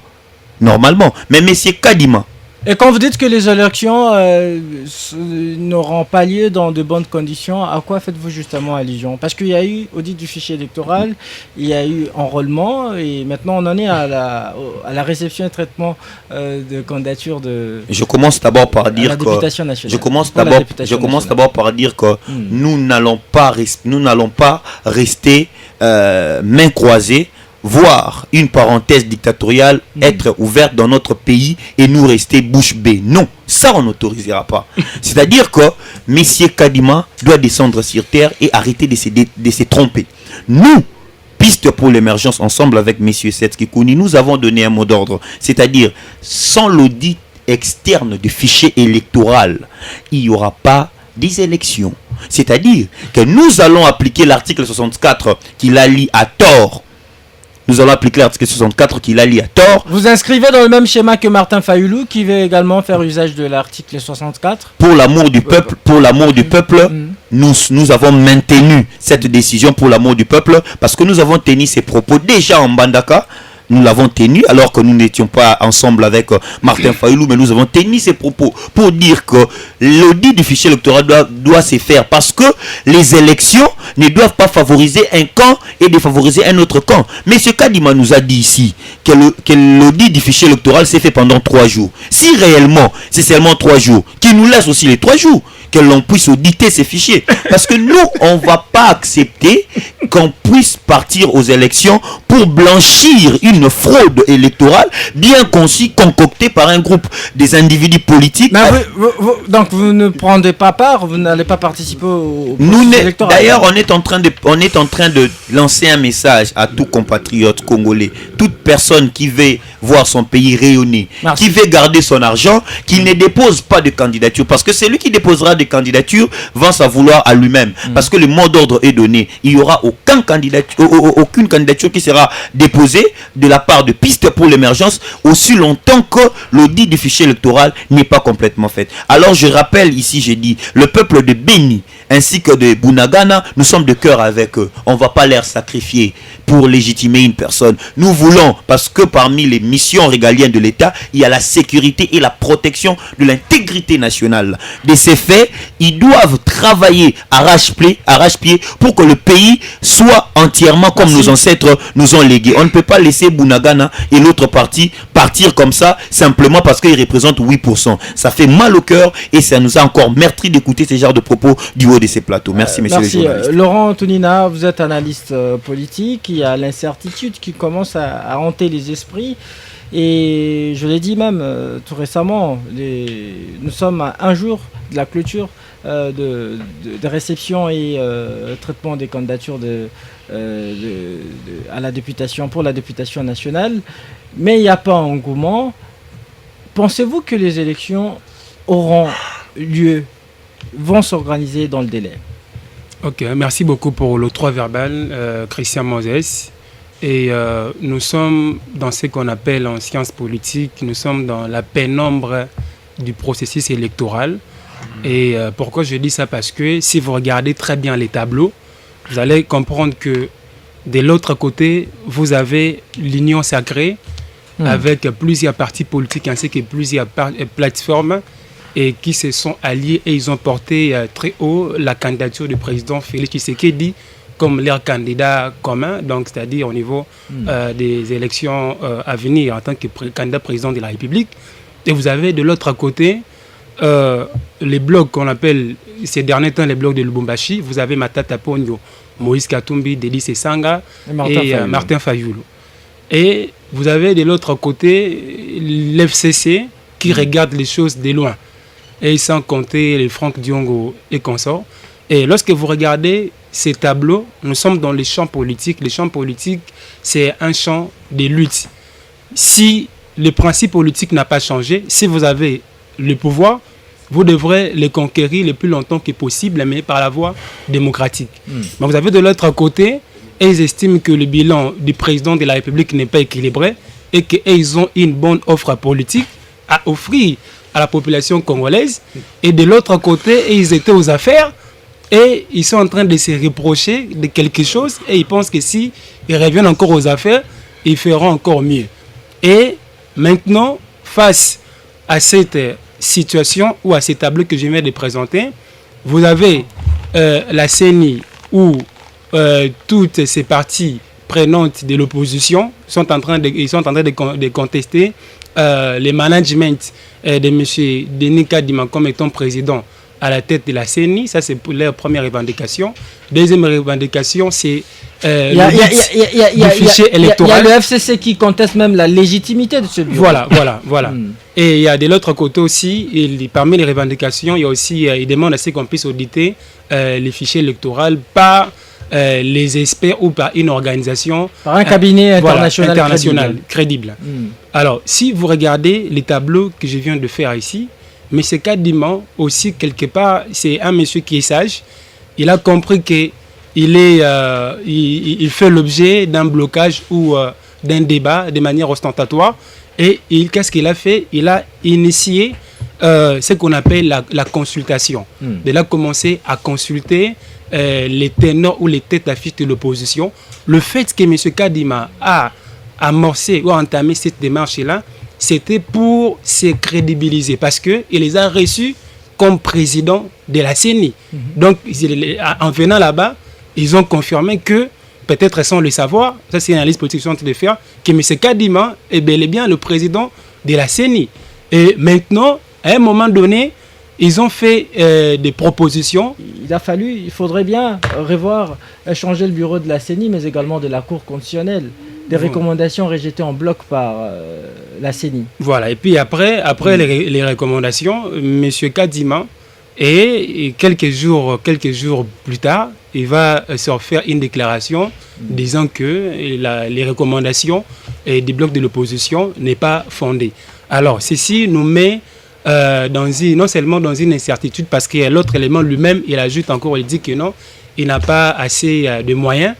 Normalement. Mais M. Kadima. Et quand vous dites que les élections n'auront pas lieu dans de bonnes conditions, à quoi faites-vous justement allusion? Parce qu'il y a eu audit du fichier électoral, il y a eu enrôlement, et maintenant on en est à la réception et traitement de candidatures de... Je commence d'abord par dire que... Je commence d'abord par dire que nous n'allons pas rester main croisée, voir une parenthèse dictatoriale être ouverte dans notre pays et nous rester bouche bée. Non, ça on n'autorisera pas. C'est-à-dire que M. Kadima doit descendre sur terre et arrêter de se tromper. Nous, Piste pour l'émergence, ensemble avec M. Setski Kouni, nous avons donné un mot d'ordre. C'est-à-dire, sans l'audit externe du fichier électoral, il n'y aura pas des élections. C'est-à-dire que nous allons appliquer l'article 64 qui la lie à tort. Nous allons appliquer l'article 64 qui la lie à tort. Vous inscrivez dans le même schéma que Martin Fayoulou qui veut également faire usage de l'article 64. Pour l'amour du peuple, nous avons maintenu cette décision pour l'amour du peuple parce que nous avons tenu ces propos déjà en Mbandaka. Nous l'avons tenu alors que nous n'étions pas ensemble avec Martin Fayoulou, mais nous avons tenu ces propos pour dire que l'audit du fichier électoral doit se faire parce que les élections ne doivent pas favoriser un camp et défavoriser un autre camp. Mais ce Kadima nous a dit ici que l'audit du fichier électoral s'est fait pendant 3 jours. Si réellement c'est seulement 3 jours, qu'il nous laisse aussi les 3 jours, que l'on puisse auditer ces fichiers. Parce que nous, on ne va pas accepter qu'on puisse partir aux élections pour blanchir une fraude électorale bien conçue, concoctée par un groupe des individus politiques. Mais donc vous ne prendrez pas part, vous n'allez pas participer au processus électoral. D'ailleurs, on est en train de lancer un message à tout compatriote congolais, toute personne qui veut voir son pays rayonner, qui veut garder son argent, qu'il ne dépose pas de candidature. Parce que c'est lui qui déposera des candidatures va s'en vouloir à lui-même. Parce que le mot d'ordre est donné. Il n'y aura aucune candidature qui sera déposée de la part de Piste pour l'émergence aussi longtemps que l'audit du fichier électoral n'est pas complètement fait. Alors je rappelle ici, j'ai dit, le peuple de Béni ainsi que de Bunagana, nous sommes de cœur avec eux. On ne va pas les sacrifier pour légitimer une personne. Nous voulons, parce que parmi les missions régaliennes de l'État, il y a la sécurité et la protection de l'intégrité nationale. De ces faits, ils doivent travailler arrache-pied pour que le pays soit entièrement comme nos ancêtres nous ont légué. On ne peut pas laisser Bunagana et l'autre parti partir comme ça simplement parce qu'ils représentent 8%. Ça fait mal au cœur et ça nous a encore meurtri d'écouter ce genre de propos du haut de ces plateaux. Merci, messieurs les journalistes. Laurent Antonina, vous êtes analyste politique. Il y a l'incertitude qui commence à hanter les esprits. Et je l'ai dit même tout récemment, nous sommes à 1 jour de la clôture de réception et traitement des candidatures à la députation, pour la députation nationale. Mais il n'y a pas engouement. Pensez-vous que les élections auront lieu, vont s'organiser dans le délai? Ok, merci beaucoup pour le 3 verbal, Christian Moses. Et nous sommes dans ce qu'on appelle en sciences politiques, nous sommes dans la pénombre du processus électoral. Et pourquoi je dis ça? Parce que si vous regardez très bien les tableaux, vous allez comprendre que de l'autre côté, vous avez l'union sacrée avec plusieurs partis politiques ainsi que plusieurs plateformes et qui se sont alliés et ils ont porté très haut la candidature du président Félix Tshisekedi comme leur candidat commun, donc c'est-à-dire au niveau des élections à venir en tant que candidat président de la République. Et vous avez de l'autre côté les blocs qu'on appelle ces derniers temps les blocs de Lubumbashi. Vous avez Matata Ponyo, Moïse Katumbi, Dédis Sanga et Martin Fayoulou. Et vous avez de l'autre côté l'FCC qui regarde les choses de loin. Et sans compter les Franck Diongo et consorts. Et lorsque vous regardez ces tableaux, nous sommes dans les champs politiques. Les champs politiques, c'est un champ de lutte. Si le principe politique n'a pas changé, si vous avez le pouvoir, vous devrez les conquérir le plus longtemps que possible, mais par la voie démocratique. Mais vous avez de l'autre côté, ils estiment que le bilan du président de la République n'est pas équilibré et qu'ils ont une bonne offre politique à offrir à la population congolaise. Et de l'autre côté, ils étaient aux affaires et ils sont en train de se reprocher de quelque chose et ils pensent que si ils reviennent encore aux affaires, ils feront encore mieux. Et maintenant, face à cette situation ou à ces tableaux que je viens de présenter, vous avez la CENI où toutes ces parties prenantes de l'opposition sont en train de contester le management de M. Denis Kadima comme étant président à la tête de la CENI. Ça, c'est pour leur première revendication. Deuxième revendication, c'est le fichier électoral. Il y a le FCC qui conteste même la légitimité de ce bureau. Voilà. Et il y a de l'autre côté aussi, parmi les revendications, il y a aussi, il demande à ce qu'on puisse auditer les fichiers électoraux par les experts ou par une organisation. Par un cabinet international crédible. Alors, si vous regardez les tableaux que je viens de faire ici, M. Kadima aussi, quelque part, c'est un monsieur qui est sage. Il a compris qu'il il fait l'objet d'un blocage ou d'un débat de manière ostentatoire. Et qu'est-ce qu'il a fait? Il a initié ce qu'on appelle la consultation. Il a commencé à consulter les ténors ou les têtes d'affiche de l'opposition. Le fait que M. Kadima a amorcé ou entamé cette démarche-là, c'était pour se crédibiliser parce qu'il les a reçus comme président de la CENI. Donc, en venant là-bas, ils ont confirmé que, peut-être sans le savoir, ça c'est une analyse politique que je suis en train de faire, que M. Kadima est bel et bien le président de la CENI. Et maintenant, à un moment donné, ils ont fait des propositions. Il faudrait bien revoir, changer le bureau de la CENI, mais également de la Cour constitutionnelle. Des recommandations rejetées en bloc par la CENI. Voilà, et puis après les recommandations, M. Kadima, et quelques jours plus tard, il va se faire une déclaration disant que les recommandations du bloc de l'opposition n'est pas fondée. Alors, ceci nous met non seulement dans une incertitude, parce que l'autre élément lui-même, il ajoute encore, il dit que non, il n'a pas assez de moyens.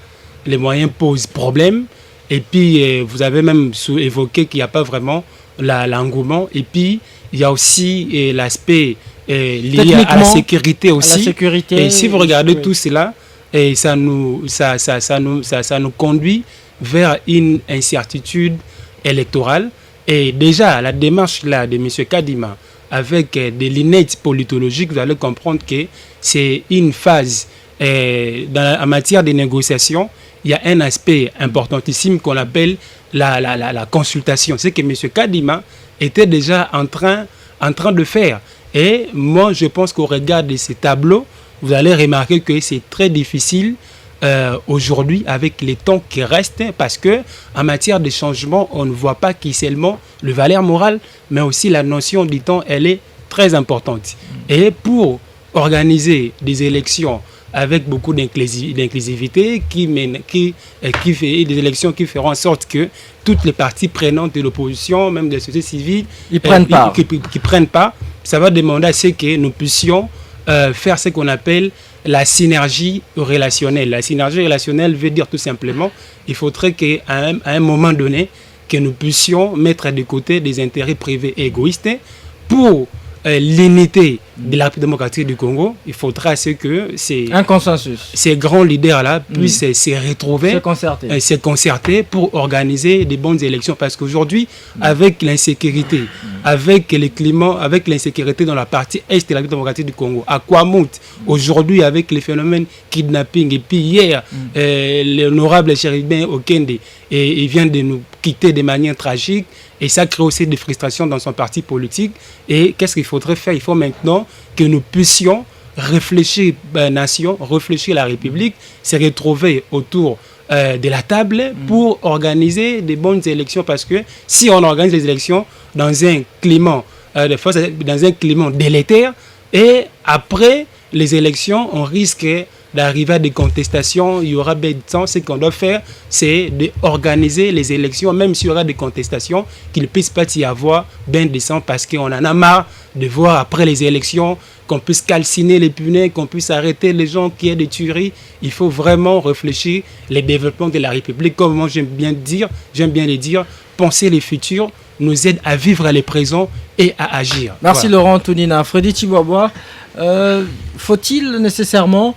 Les moyens posent problème. Et puis, vous avez même évoqué qu'il n'y a pas vraiment l'engouement. Et puis, il y a aussi l'aspect lié à la sécurité aussi. Et si vous regardez tout cela, ça nous conduit vers une incertitude électorale. Et déjà, la démarche là de M. Kadima, avec des lunettes politologiques, vous allez comprendre que c'est une phase en matière de négociation. Il y a un aspect importantissime qu'on appelle la consultation. C'est que M. Kadima était déjà en train de faire. Et moi, je pense qu'au regard de ces tableaux, vous allez remarquer que c'est très difficile aujourd'hui avec les temps qui restent, parce que en matière de changement, on ne voit pas qui seulement le valeur morale, mais aussi la notion du temps, elle est très importante. Et pour organiser des élections avec beaucoup d'inclusivité, qui fait des élections qui feront en sorte que toutes les parties prenantes de l'opposition, même de la société civile, qui prennent part, ça va demander à ce que nous puissions faire ce qu'on appelle la synergie relationnelle. La synergie relationnelle veut dire tout simplement qu'il faudrait qu'à un moment donné, que nous puissions mettre de côté des intérêts privés et égoïstes pour l'unité de la République démocratique du Congo. Il faudra que un consensus. Ces grands leaders-là puissent se retrouver, se concerter pour organiser des bonnes élections. Parce qu'aujourd'hui, avec l'insécurité, avec l'insécurité dans la partie est de la République démocratique du Congo, à Kwamut, aujourd'hui avec les phénomènes kidnapping, et puis hier, l'honorable Chéribin Okende, il vient de nous quitter de manière tragique. Et ça crée aussi des frustrations dans son parti politique. Et qu'est-ce qu'il faudrait faire? Il faut maintenant que nous puissions réfléchir, nation, réfléchir la République, se retrouver autour de la table pour organiser des bonnes élections. Parce que si on organise les élections dans un climat délétère, et après les élections, on risque d'arriver à des contestations, il y aura bien de temps. Ce qu'on doit faire, c'est d'organiser les élections, même s'il y aura des contestations, qu'il ne puisse pas y avoir bien de sang, parce qu'on en a marre de voir après les élections qu'on puisse calciner les punais, qu'on puisse arrêter les gens qui aient des tueries. Il faut vraiment réfléchir les développements de la République. Comme moi j'aime bien le dire, penser les futurs nous aide à vivre les présents et à agir. Merci Laurent Antonina. Freddy Chiboua, faut-il nécessairement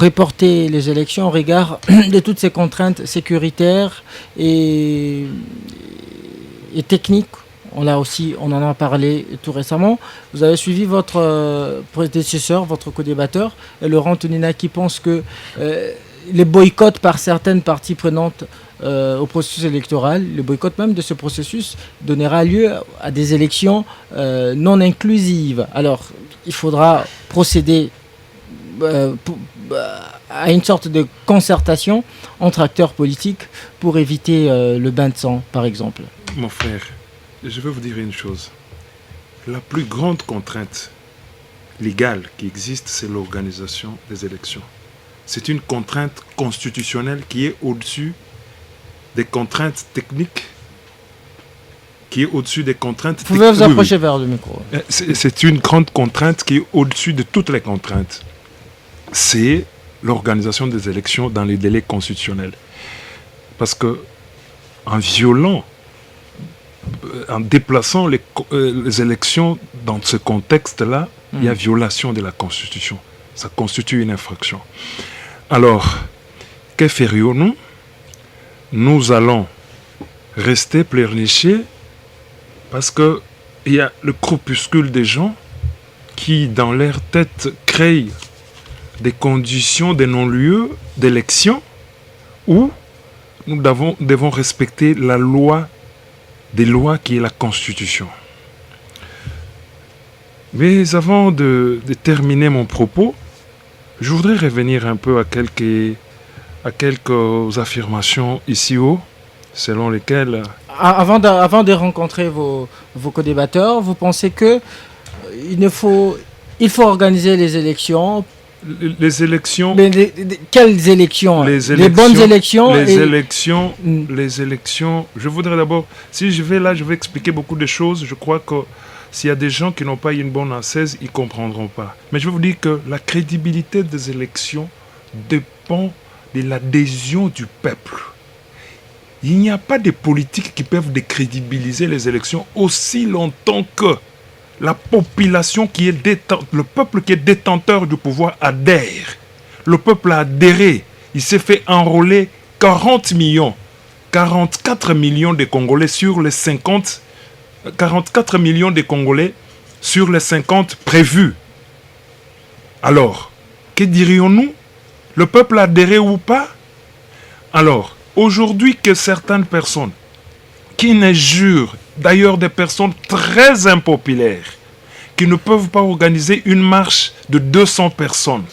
reporter les élections au regard de toutes ces contraintes sécuritaires et techniques? On en a parlé tout récemment. Vous avez suivi votre prédécesseur, votre co-débatteur, Laurent Antonina, qui pense que les boycotts par certaines parties prenantes au processus électoral, le boycott même de ce processus donnera lieu à des élections non inclusives. Alors, il faudra procéder à une sorte de concertation entre acteurs politiques pour éviter le bain de sang, par exemple. Mon frère, je veux vous dire une chose. La plus grande contrainte légale qui existe, c'est l'organisation des élections. C'est une contrainte constitutionnelle qui est au-dessus des contraintes techniques, qui est au-dessus des contraintes techniques. Vous pouvez vous approcher vers le micro. C'est une grande contrainte qui est au-dessus de toutes les contraintes. C'est l'organisation des élections dans les délais constitutionnels. Parce que en violant, en déplaçant les élections dans ce contexte-là, il y a violation de la Constitution. Ça constitue une infraction. Alors, que ferions-nous? Nous allons rester pleurnichés parce qu'il y a le crépuscule des gens qui, dans leur tête, créent des conditions, des non-lieux d'élection où nous devons respecter la loi des lois qui est la Constitution. Mais avant de terminer mon propos, je voudrais revenir un peu à quelques affirmations ici haut, selon lesquelles... Avant de rencontrer vos co-débatteurs, vous pensez que il faut organiser les élections? Les élections... Quelles élections? Les bonnes élections? Les élections... Je voudrais d'abord... Si je vais là, je vais expliquer beaucoup de choses. Je crois que s'il y a des gens qui n'ont pas une bonne assise, ils ne comprendront pas. Mais je veux vous dire que la crédibilité des élections dépend de l'adhésion du peuple. Il n'y a pas de politiques qui peuvent décrédibiliser les élections aussi longtemps que la population le peuple qui est détenteur du pouvoir adhère. Le peuple a adhéré. Il s'est fait enrôler 44 millions de Congolais sur les 50. 44 millions de Congolais sur les 50 prévus. Alors, que dirions-nous? Le peuple a adhéré ou pas? Alors, aujourd'hui que certaines personnes qui ne jurent, d'ailleurs des personnes très impopulaires, qui ne peuvent pas organiser une marche de 200 personnes,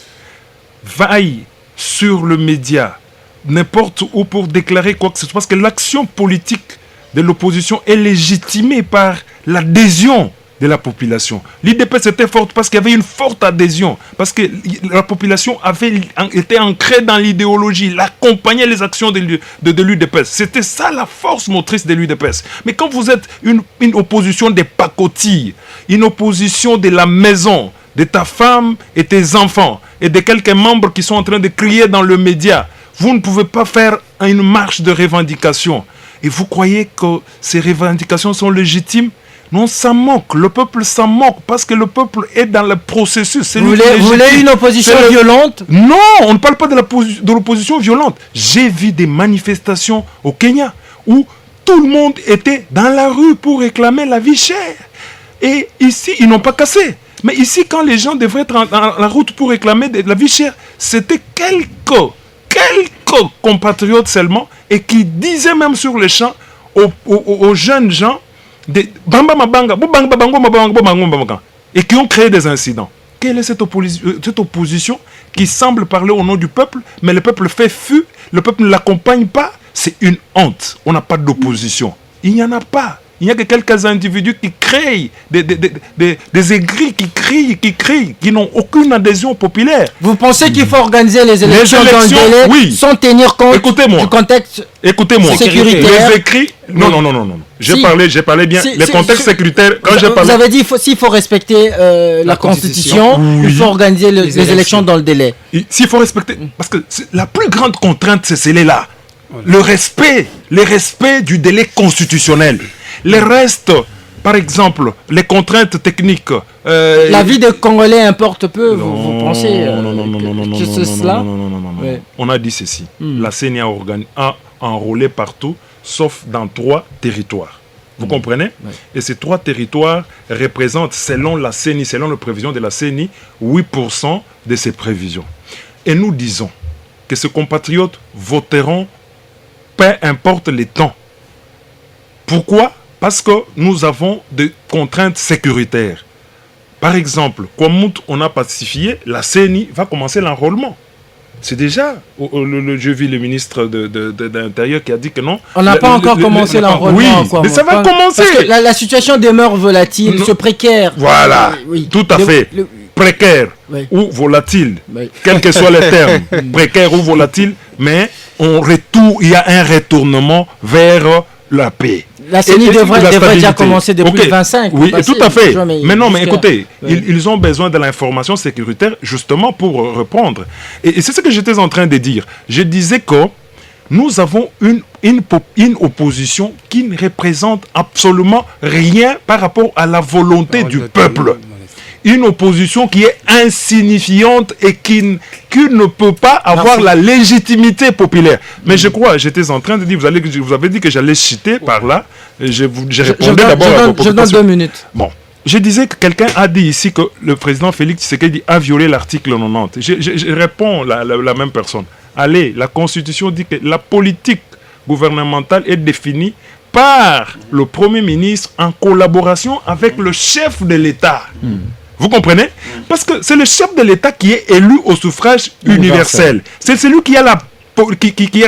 vaillent sur le média, n'importe où pour déclarer quoi que ce soit, parce que l'action politique de l'opposition est légitimée par l'adhésion de la population. L'IDPS était forte parce qu'il y avait une forte adhésion, parce que la population avait été ancrée dans l'idéologie, l'accompagnait les actions de l'UDPS. C'était ça la force motrice de l'UDPS. Mais quand vous êtes une opposition des pacotilles, une opposition de la maison, de ta femme et tes enfants, et de quelques membres qui sont en train de crier dans le média, vous ne pouvez pas faire une marche de revendication. Et vous croyez que ces revendications sont légitimes? Non, ça manque. Le peuple s'en moque parce que le peuple est dans le processus. Vous voulez une opposition violente? Non, on ne parle pas de l'opposition violente. J'ai vu des manifestations au Kenya où tout le monde était dans la rue pour réclamer la vie chère. Et ici, ils n'ont pas cassé. Mais ici, quand les gens devraient être dans la route pour réclamer de la vie chère, c'était quelques compatriotes seulement, et qui disaient même sur les champs aux jeunes gens et qui ont créé des incidents. Quelle est cette opposition qui semble parler au nom du peuple, mais le peuple fait fu, le peuple ne l'accompagne pas? C'est une honte. On n'a pas d'opposition. Il n'y en a pas. Il n'y a que quelques individus qui créent des aigris, qui crient, qui n'ont aucune adhésion populaire. Vous pensez qu'il faut organiser les élections dans le délai, oui, sans tenir compte du contexte sécuritaire? Les écrits... Non. J'ai parlé bien. Les contextes sécuritaires, quand j'ai parlé... Vous avez dit s'il faut respecter la Constitution, il faut organiser les élections dans le délai. S'il faut respecter... Parce que la plus grande contrainte, c'est celle-là. Le respect du délai constitutionnel. Les restes, par exemple, les contraintes techniques. La vie des Congolais importe peu, vous pensez que c'est cela? Non. On a dit ceci. La CENI a enrôlé partout, sauf dans 3 territoires. Vous comprenez? Et ces 3 territoires représentent, selon la CENI, selon les prévisions de la CENI, 8% de ces prévisions. Et nous disons que ces compatriotes voteront peu importe les temps. Pourquoi? Parce que nous avons des contraintes sécuritaires. Par exemple, comme on a pacifié, la CENI va commencer l'enrôlement. C'est déjà, je vis le ministre de l'Intérieur qui a dit que non. On n'a pas encore commencé l'enrôlement. Oui, mais ça va commencer. Parce que la situation demeure volatile, ce précaire. Voilà, tout à fait. Précaire ou volatile, quels que soient les termes, précaire ou volatile, mais il y a un retournement vers la paix. La CENI devrait déjà commencer depuis le 25. Oui, tout à fait. Mais non, mais écoutez, ils ont besoin de l'information sécuritaire justement pour répondre. Et c'est ce que j'étais en train de dire. Je disais que nous avons une opposition qui ne représente absolument rien par rapport à la volonté du peuple. Une opposition qui est insignifiante et qui ne peut pas avoir la légitimité populaire. Mais je crois, j'étais en train de dire, vous avez dit que j'allais citer par là, je répondais d'abord à vos propositions. Je donne 2 minutes. Bon, je disais que quelqu'un a dit ici que le président Félix Tshisekedi a violé l'article 90. Je réponds la même personne. Allez, la Constitution dit que la politique gouvernementale est définie par le Premier ministre en collaboration avec le chef de l'État. Vous comprenez? Parce que c'est le chef de l'État qui est élu au suffrage universel. C'est celui qui a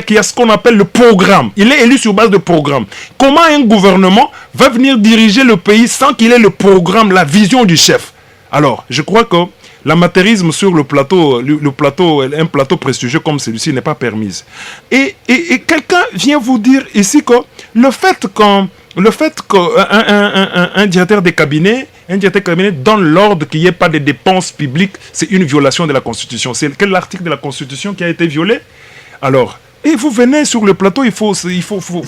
qui a ce qu'on appelle le programme. Il est élu sur base de programme. Comment un gouvernement va venir diriger le pays sans qu'il ait le programme, la vision du chef? Alors, je crois que l'amateurisme sur le plateau, un plateau prestigieux comme celui-ci n'est pas permise. Et quelqu'un vient vous dire ici que le fait qu'un directeur de cabinet donne l'ordre qu'il n'y ait pas de dépenses publiques, c'est une violation de la Constitution. C'est quel article de la Constitution qui a été violé? Alors, et vous venez sur le plateau, il faut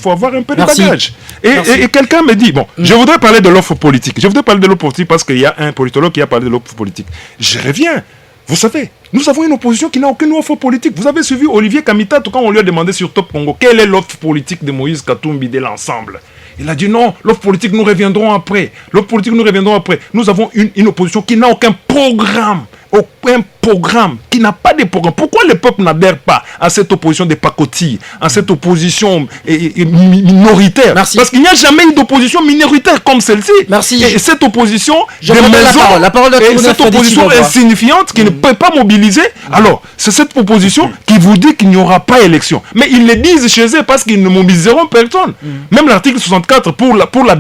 avoir un peu de bagage. Et quelqu'un me dit, bon, je voudrais parler de l'offre politique. Je voudrais parler de l'offre politique parce qu'il y a un politologue qui a parlé de l'offre politique. Je reviens. Vous savez, nous avons une opposition qui n'a aucune offre politique. Vous avez suivi Olivier Kamita, quand on lui a demandé sur Top Congo, quelle est l'offre politique de Moïse Katumbi de l'ensemble? Il a dit non, l'offre politique, nous reviendrons après. L'offre politique, nous reviendrons après. Nous avons une opposition qui n'a aucun programme. Aucun programme, qui n'a pas de programme. Pourquoi le peuple n'adhère pas à cette opposition des pacotilles, à cette opposition minoritaire? Merci. Parce qu'il n'y a jamais eu d'opposition minoritaire comme celle-ci. Merci. Et cette opposition la parole et cette opposition insignifiante qui ne peut pas mobiliser. Alors, c'est cette opposition qui vous dit qu'il n'y aura pas élection. Mais ils le disent chez eux parce qu'ils ne mobiliseront personne. Même l'article 64, pour le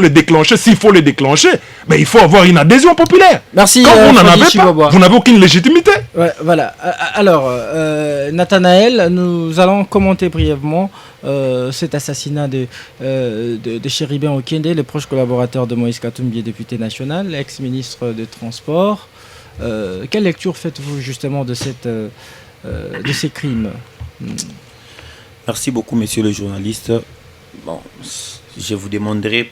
déclencher, s'il faut le déclencher, mais il faut avoir une adhésion populaire. Merci. Quand vous n'en avez pas, vous n'avez aucune légitimité. Ouais, voilà. Alors, Nathanaël, nous allons commenter brièvement cet assassinat de Chéribin Okende, le proche collaborateur de Moïse Katumbi, député national, ex-ministre des Transports. Quelle lecture faites-vous justement de ces crimes? Merci beaucoup, monsieur le journaliste. Bon, je vous demanderai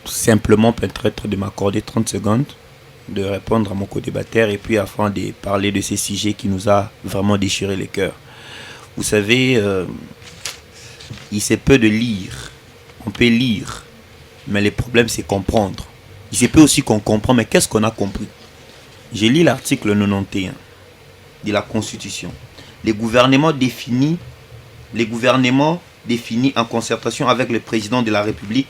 simplement peut-être de m'accorder 30 secondes de répondre à mon co-débatteur et puis afin de parler de ces sujets qui nous a vraiment déchiré les cœurs. Vous savez, il se peut de lire, on peut lire, mais le problème c'est comprendre. Il se peut aussi qu'on comprend, mais qu'est-ce qu'on a compris? J'ai lu l'article 91 de la Constitution. Les gouvernements définis en concertation avec le président de la République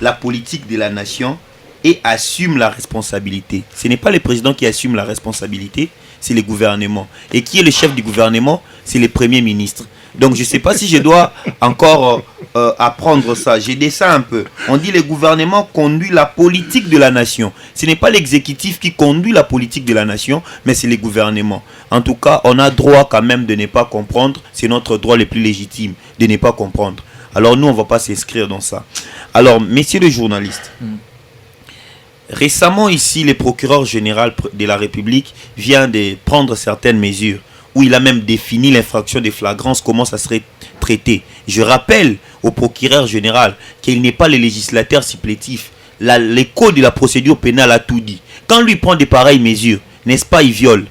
la politique de la nation et assume la responsabilité. Ce n'est pas le président qui assume la responsabilité, c'est le gouvernement. Et qui est le chef du gouvernement? C'est le premier ministre. Donc je ne sais pas si je dois encore apprendre ça. J'ai dit ça un peu. On dit le gouvernement conduit la politique de la nation. Ce n'est pas l'exécutif qui conduit la politique de la nation, mais c'est le gouvernement. En tout cas, on a droit quand même de ne pas comprendre. C'est notre droit le plus légitime de ne pas comprendre. Alors nous, on ne va pas s'inscrire dans ça. Alors, messieurs les journalistes, récemment ici, le procureur général de la République vient de prendre certaines mesures où il a même défini l'infraction de flagrance, comment ça serait traité. Je rappelle au procureur général qu'il n'est pas le législateur supplétif. Le code de la procédure pénale a tout dit. Quand lui prend de pareilles mesures, n'est-ce pas, il viole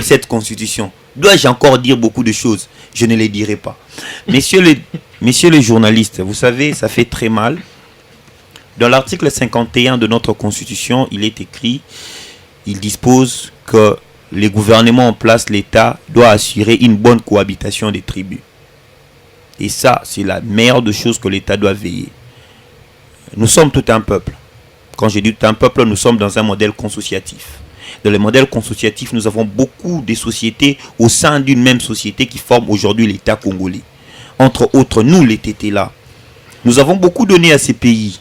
cette constitution. Dois-je encore dire beaucoup de choses? Je ne les dirai pas. Messieurs les journalistes, vous savez, ça fait très mal. Dans l'article 51 de notre constitution, il est écrit, il dispose que les gouvernements en place, l'État doit assurer une bonne cohabitation des tribus. Et ça, c'est la meilleure des choses que l'État doit veiller. Nous sommes tout un peuple. Quand je dis tout un peuple, nous sommes dans un modèle consociatif. Dans le modèle consociatif, nous avons beaucoup de sociétés au sein d'une même société qui forment aujourd'hui l'État congolais. Entre autres, nous, les Tétés-là, nous avons beaucoup donné à ces pays.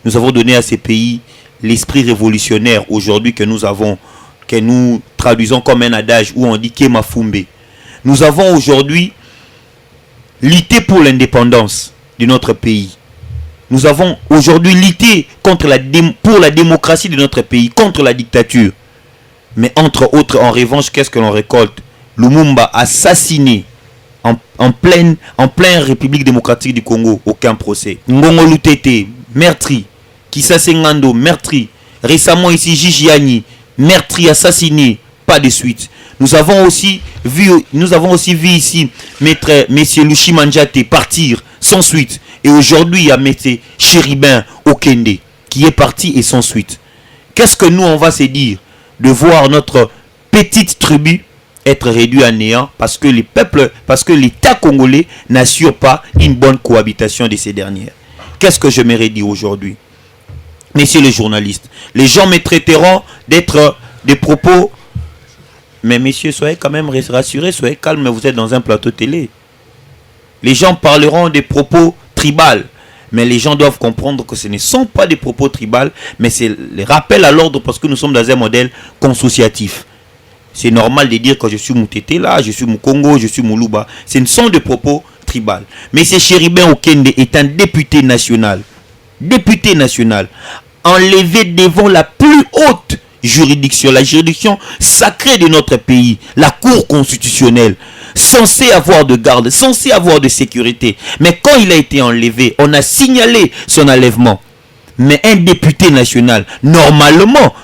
Nous avons donné à ces pays l'esprit révolutionnaire aujourd'hui que nous avons, que nous traduisons comme un adage où on dit Kema Fumbe. Nous avons aujourd'hui lutté pour l'indépendance de notre pays. Nous avons aujourd'hui lutté pour la démocratie de notre pays, contre la dictature. Mais entre autres, en revanche, qu'est-ce que l'on récolte? Lumumba assassiné en pleine République démocratique du Congo, aucun procès. Ngongo Lutete, meurtri. Kissa Sengando, meurtri. Récemment ici, Gigiani, meurtri, assassiné, pas de suite. Nous avons aussi vu ici Messieurs Luchi Manjate partir sans suite. Et aujourd'hui, il y a Messieurs Chéribin Okende qui est parti et sans suite. Qu'est-ce que nous, on va se dire de voir notre petite tribu être réduite à néant parce que l'État congolais n'assure pas une bonne cohabitation de ces dernières. Qu'est-ce que je m'aurais dit aujourd'hui? Messieurs les journalistes, les gens me traiteront d'être des propos. Mais messieurs, soyez quand même rassurés, soyez calmes, vous êtes dans un plateau télé. Les gens parleront des propos tribales. Mais les gens doivent comprendre que ce ne sont pas des propos tribales, mais c'est les rappels à l'ordre parce que nous sommes dans un modèle consociatif. C'est normal de dire que je suis Moutete là, je suis Moukongo, je suis Moulouba. Ce ne sont des propos tribales. Mais c'est Chéribin Okende est un député national. Député national. Enlevé devant la plus haute juridiction, la juridiction sacrée de notre pays, la Cour constitutionnelle, censé avoir de garde, censé avoir de sécurité. Mais quand il a été enlevé, on a signalé son enlèvement. Mais un député national, normalement,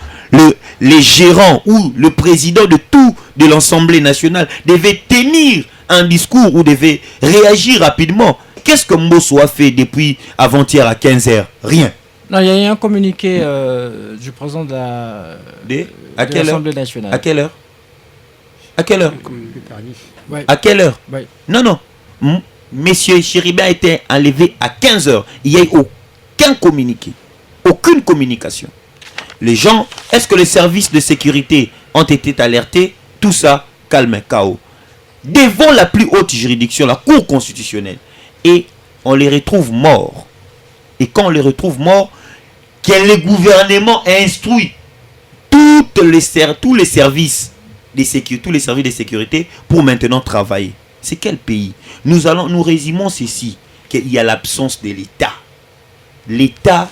les gérants ou le président de l'Assemblée nationale devait tenir un discours ou devait réagir rapidement. Qu'est-ce que Mbosso a fait depuis avant-hier à 15h? Rien. Non, il y a eu un communiqué du président de l'Assemblée nationale. À quelle heure? À quelle heure? Ouais. À quelle heure? Ouais. Non. Monsieur Chéribin a été enlevé à 15h. Il n'y a eu aucun communiqué. Aucune communication. Les gens, est-ce que les services de sécurité ont été alertés? Tout ça, calme, chaos. Devant la plus haute juridiction, la Cour constitutionnelle. Et on les retrouve morts. Et quand on les retrouve morts, quel le gouvernement instruit tous les services de sécurité pour maintenant travailler. C'est quel pays? Nous résumons ceci, qu'il y a l'absence de l'État. L'État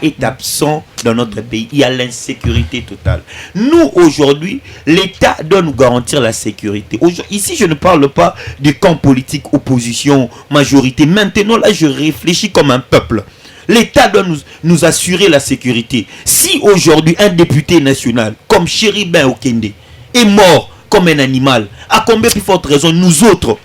est absent dans notre pays. Il y a l'insécurité totale. Nous, aujourd'hui, l'État doit nous garantir la sécurité. Ici, je ne parle pas du camp politique, opposition, majorité. Maintenant, là, je réfléchis comme un peuple. L'État doit nous assurer la sécurité. Si aujourd'hui, un député national, comme Chéribin Okende, est mort comme un animal, à combien plus forte raison nous autres,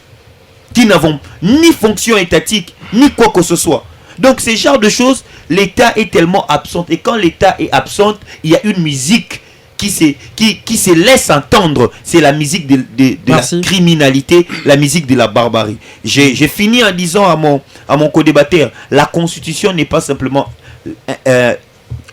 qui n'avons ni fonction étatique, ni quoi que ce soit. Donc, ce genre de choses, l'État est tellement absent. Et quand l'État est absent, il y a une musique qui se laisse entendre. C'est la musique de la criminalité, la musique de la barbarie. J'ai fini en disant à mon co-débatteur, la Constitution n'est pas simplement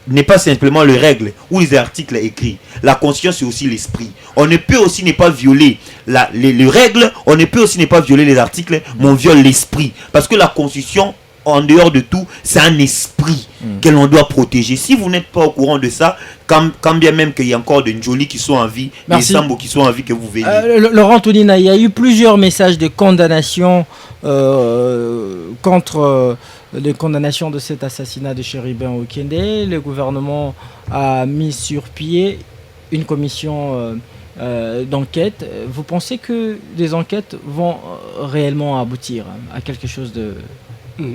n'est pas simplement les règles ou les articles écrits. La Constitution, c'est aussi l'esprit. On ne peut aussi ne pas violer les règles, on ne peut aussi ne pas violer les articles, mais on viole l'esprit. Parce que la Constitution, en dehors de tout, c'est un esprit que l'on doit protéger. Si vous n'êtes pas au courant de ça, quand bien même qu'il y a encore des Njoli qui sont en vie, des Sambo qui sont en vie, que vous veniez. Laurent Tounina, il y a eu plusieurs messages de condamnation contre les condamnations de cet assassinat de Chérubin Okende. Le gouvernement a mis sur pied une commission d'enquête. Vous pensez que les enquêtes vont réellement aboutir à quelque chose de...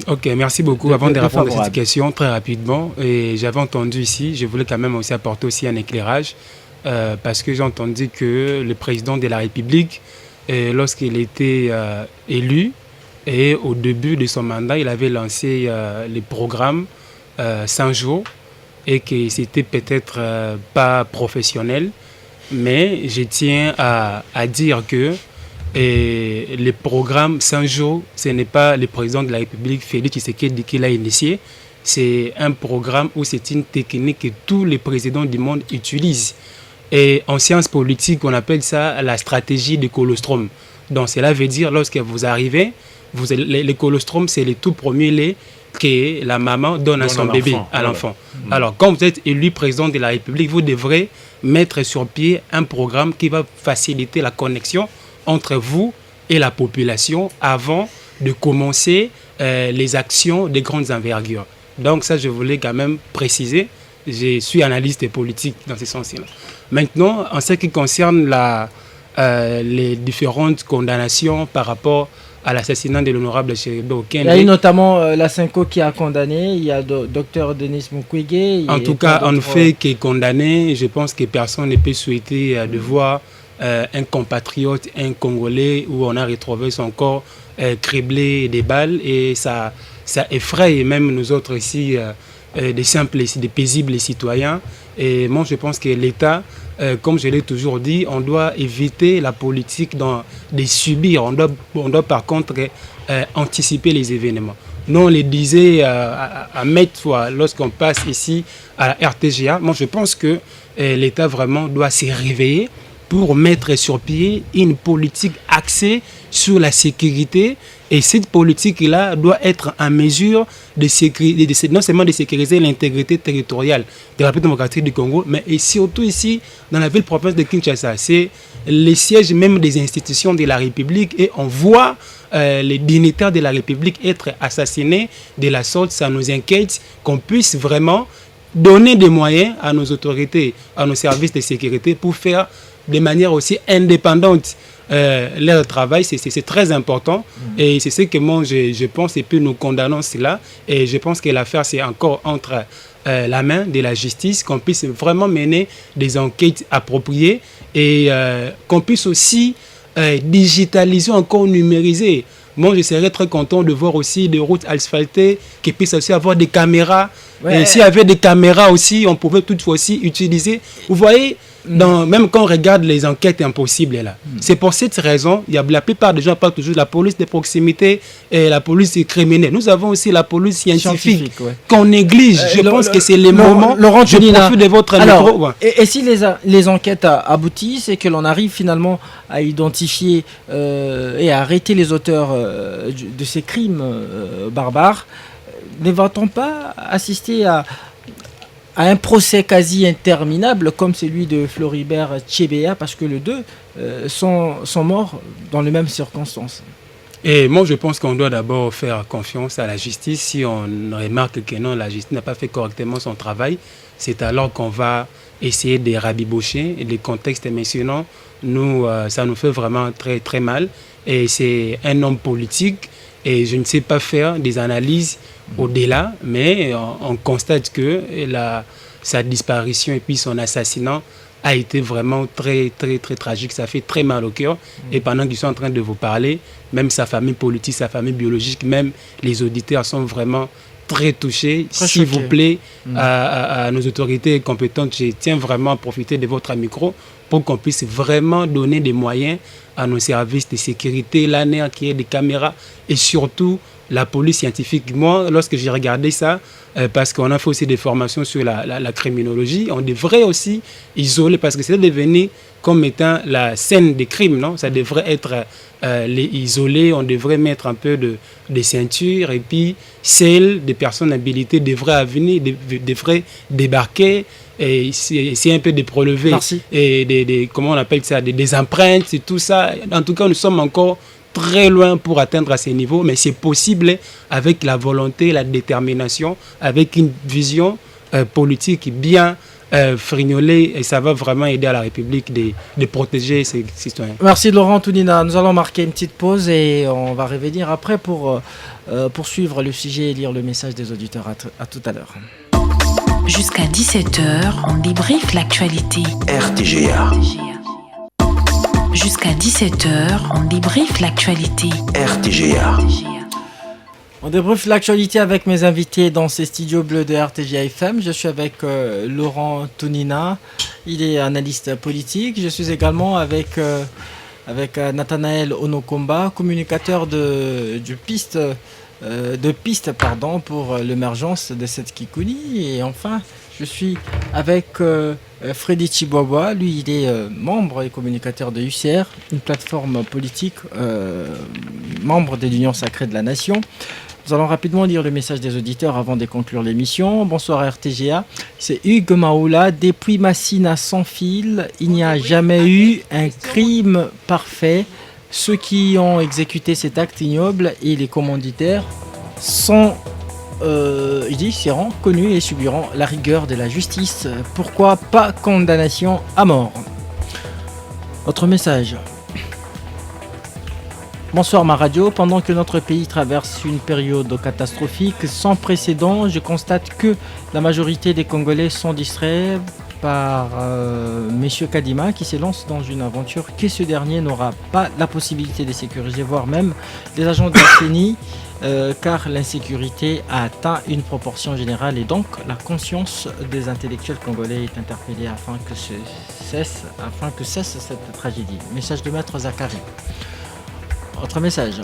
Ok, merci beaucoup. Avant de répondre à cette question, très rapidement, et j'avais entendu ici, je voulais quand même aussi apporter aussi un éclairage, parce que j'ai entendu que le président de la République, lorsqu'il était élu, et au début de son mandat, il avait lancé le programme 100 jours, et que c'était peut-être pas professionnel, mais je tiens à dire que le programme 100 jours, ce n'est pas le président de la République, Félix Tshisekedi, qui l'a initié. C'est un programme où c'est une technique que tous les présidents du monde utilisent. Et en sciences politiques, on appelle ça la stratégie du colostrum. Donc cela veut dire, lorsque vous arrivez, le colostrum, c'est le tout premier lait que la maman donne à son bébé, à l'enfant. Alors, quand vous êtes élu président de la République, vous devrez mettre sur pied un programme qui va faciliter la connexion entre vous et la population avant de commencer les actions de grandes envergures. Donc ça, je voulais quand même préciser. Je suis analyste politique dans ce sens-là. Maintenant, en ce qui concerne les différentes condamnations par rapport à l'assassinat de l'honorable Chérubin Okende. Il y a eu notamment la Cinco qui a condamné, il y a Dr Denis Mukwege. En tout cas, en fait, qui est condamné, je pense que personne ne peut souhaiter de voir un compatriote, un Congolais, où on a retrouvé son corps criblé des balles, et ça effraie même nous autres ici, des simples, des paisibles citoyens. Et moi, je pense que l'État, comme je l'ai toujours dit, on doit éviter la politique de subir. On doit par contre anticiper les événements. Nous, on le disait à maintes fois lorsqu'on passe ici à la RTGA. Moi, je pense que l'État vraiment doit se réveiller pour mettre sur pied une politique axée sur la sécurité. Et cette politique-là doit être en mesure de non seulement de sécuriser l'intégrité territoriale de la République démocratique du Congo, mais et surtout ici, dans la ville-province de Kinshasa. C'est le siège même des institutions de la République, et on voit les dignitaires de la République être assassinés de la sorte. Ça nous inquiète qu'on puisse vraiment donner des moyens à nos autorités, à nos services de sécurité pour faire de manière aussi indépendante leur travail. C'est très important, et c'est ce que moi je pense, et puis nous condamnons cela, et je pense que l'affaire c'est encore entre la main de la justice, qu'on puisse vraiment mener des enquêtes appropriées, et qu'on puisse aussi digitaliser, encore numériser. Moi, je serais très content de voir aussi des routes asphaltées qui puissent aussi avoir des caméras. Ouais. Et s'il y avait des caméras aussi, on pouvait toutefois aussi utiliser. Vous voyez, même quand on regarde les enquêtes impossibles là, c'est pour cette raison, la plupart des gens parlent toujours de la police de proximité et la police criminelle. Nous avons aussi la police scientifique qu'on néglige. Je pense que c'est les moments. Laurent je profite de votre micro. Et si les enquêtes aboutissent et que l'on arrive finalement à identifier et à arrêter les auteurs de ces crimes barbares, ne va-t-on pas assister à un procès quasi interminable comme celui de Floribert Chebeya, parce que les deux sont morts dans les mêmes circonstances? Et moi, je pense qu'on doit d'abord faire confiance à la justice. Si on remarque que non, la justice n'a pas fait correctement son travail, c'est alors qu'on va essayer de rabibocher. Et les contextes mentionnant, nous, ça nous fait vraiment très, très mal. Et c'est un homme politique, et je ne sais pas faire des analyses au-delà, mais on constate que sa disparition et puis son assassinat a été vraiment très, très, très tragique. Ça fait très mal au cœur. Et pendant qu'ils sont en train de vous parler, même sa famille politique, sa famille biologique, même les auditeurs sont vraiment très touchés. S'il vous plaît, à nos autorités compétentes, je tiens vraiment à profiter de votre micro pour qu'on puisse vraiment donner des moyens à nos services de sécurité, l'ANER, qui est des caméras, et surtout la police scientifiquement, lorsque j'ai regardé ça, parce qu'on a fait aussi des formations sur la criminologie, on devrait aussi isoler, parce que c'est devenu comme étant la scène des crimes, non? Ça devrait être isolé, on devrait mettre un peu de ceinture, et puis celles des personnes habilitées devraient venir, devraient débarquer, et essayer un peu de prélever et comment on appelle ça, des empreintes et tout ça. En tout cas, nous sommes encore très loin pour atteindre à ces niveaux, mais c'est possible avec la volonté, la détermination, avec une vision politique bien frignolée, et ça va vraiment aider à la République de protéger ses citoyens. Merci Laurent Tounina. Nous allons marquer une petite pause et on va revenir après pour poursuivre le sujet et lire le message des auditeurs. À tout à l'heure. Jusqu'à 17h, on débriefe l'actualité. RTGA. Jusqu'à 17h, on débriefe l'actualité. RTGA. On débriefe l'actualité avec mes invités dans ces studios bleus de RTGA FM. Je suis avec Laurent Tounina, il est analyste politique. Je suis également avec Nathanaël Onokomba, communicateur de piste pour l'émergence de cette Kikuni. Et enfin, je suis avec Freddy Chiboua. Lui, il est membre et communicateur de UCR, une plateforme politique, membre de l'Union sacrée de la Nation. Nous allons rapidement lire le message des auditeurs avant de conclure l'émission. Bonsoir RTGA, c'est Hugues Maoula. Depuis Massina sans fil, il n'y a jamais eu un crime parfait. Ceux qui ont exécuté cet acte ignoble et les commanditaires seront connus et subiront la rigueur de la justice. Pourquoi pas condamnation à mort? Autre message. Bonsoir ma radio, pendant que notre pays traverse une période catastrophique sans précédent, je constate que la majorité des Congolais sont distraits par M. Kadima qui se lance dans une aventure que ce dernier n'aura pas la possibilité de sécuriser, voire même les agents de la CENI, car l'insécurité a atteint une proportion générale et donc la conscience des intellectuels congolais est interpellée afin que cesse cette tragédie. Message de Maître Zachary. Autre message.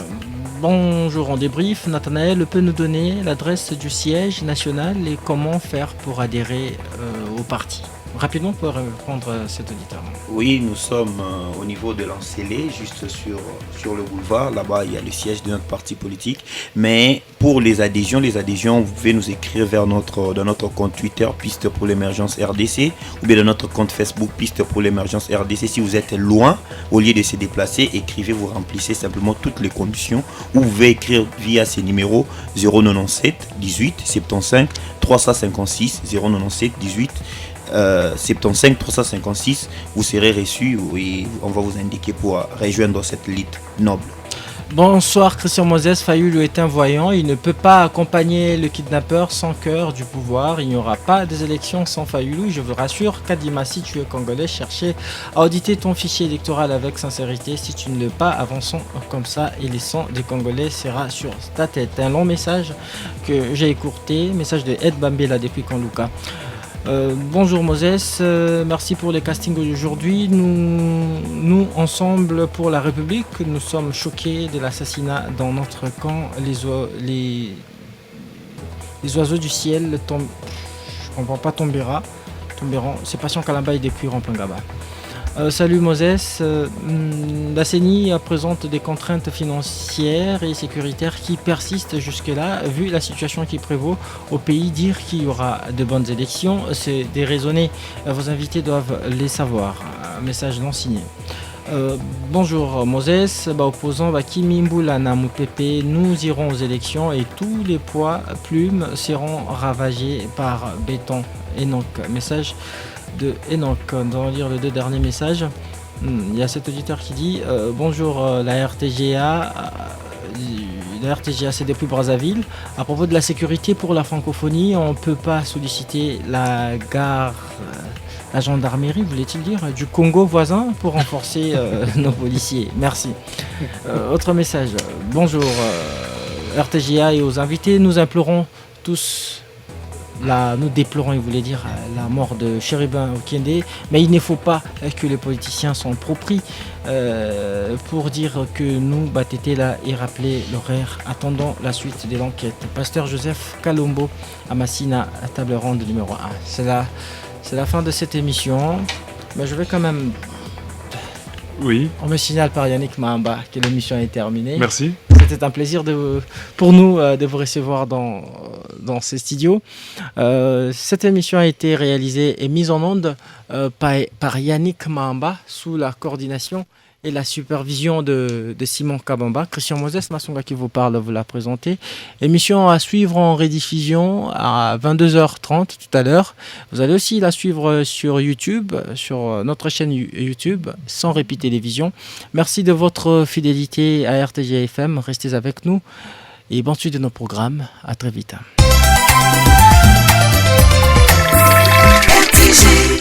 Bonjour, on débrief. Nathanaël peut nous donner l'adresse du siège national et comment faire pour adhérer au parti? Rapidement pour répondre à cet auditeur. Oui, nous sommes au niveau de l'Ancélé, juste sur le boulevard. Là-bas, il y a le siège de notre parti politique. Mais pour les adhésions, vous pouvez nous écrire dans notre compte Twitter, Piste pour l'émergence RDC, ou bien dans notre compte Facebook, Piste pour l'émergence RDC. Si vous êtes loin, au lieu de se déplacer, écrivez, vous remplissez simplement toutes les conditions. Ou vous pouvez écrire via ces numéros 097 18 75 356 097 18 75 356, vous serez reçu et on va vous indiquer pour rejoindre cette élite noble. Bonsoir Christian Moses, Fayoulou est un voyant, il ne peut pas accompagner le kidnappeur sans cœur du pouvoir, il n'y aura pas des élections sans Fayoulou, je vous rassure. Kadima, si tu es congolais, cherchez à auditer ton fichier électoral avec sincérité, si tu ne l'es pas, avançons comme ça et le sang des Congolais sera sur ta tête. Un long message que j'ai écourté, message de Ed Bambela depuis Kanlouka. Bonjour Moses, merci pour les castings d'aujourd'hui. Nous, ensemble pour la République, nous sommes choqués de l'assassinat dans notre camp. Les oiseaux du ciel tombent. Je comprends pas, tomberont. C'est Patient Kalambaï depuis Rampangaba. Salut Moses, la CENI présente des contraintes financières et sécuritaires qui persistent jusque-là. Vu la situation qui prévaut au pays, dire qu'il y aura de bonnes élections, c'est déraisonné. Vos invités doivent les savoir. Un message non signé. Bonjour Moses, opposant Kimi Mboula Namoupepe, nous irons aux élections et tous les poids plumes seront ravagés par béton. Enoch, message de Enoch. Nous allons lire les deux derniers messages. Il y a cet auditeur qui dit bonjour la RTGA. La RTGA c'est depuis Brazzaville. À propos de la sécurité pour la francophonie, on ne peut pas solliciter la gendarmerie, voulait-il dire, du Congo voisin pour renforcer nos policiers. Merci. Autre message. Bonjour RTGA et aux invités, nous implorons tous nous déplorons, il voulait dire, la mort de Chérubin Okiende, mais il ne faut pas que les politiciens s'en approprient pour dire que nous, Batété là, et rappeler l'horaire. Attendons la suite de l'enquête. Pasteur Joseph Kalombo à Massina, à table ronde numéro 1. C'est la fin de cette émission, mais je vais quand même... Oui. On me signale par Yannick Mahamba que l'émission est terminée. Merci. C'était un plaisir pour nous de vous recevoir dans ces studios. Cette émission a été réalisée et mise en onde par Yannick Mahamba sous la coordination et la supervision de Simon Kabamba. Christian Moses Masunga qui vous parle, vous l'a présenté. Émission à suivre en rediffusion à 22h30 tout à l'heure. Vous allez aussi la suivre sur YouTube, sur notre chaîne YouTube, sans répit télévision. Merci de votre fidélité à RTG FM. Restez avec nous et bonne suite de nos programmes. À très vite. RTG.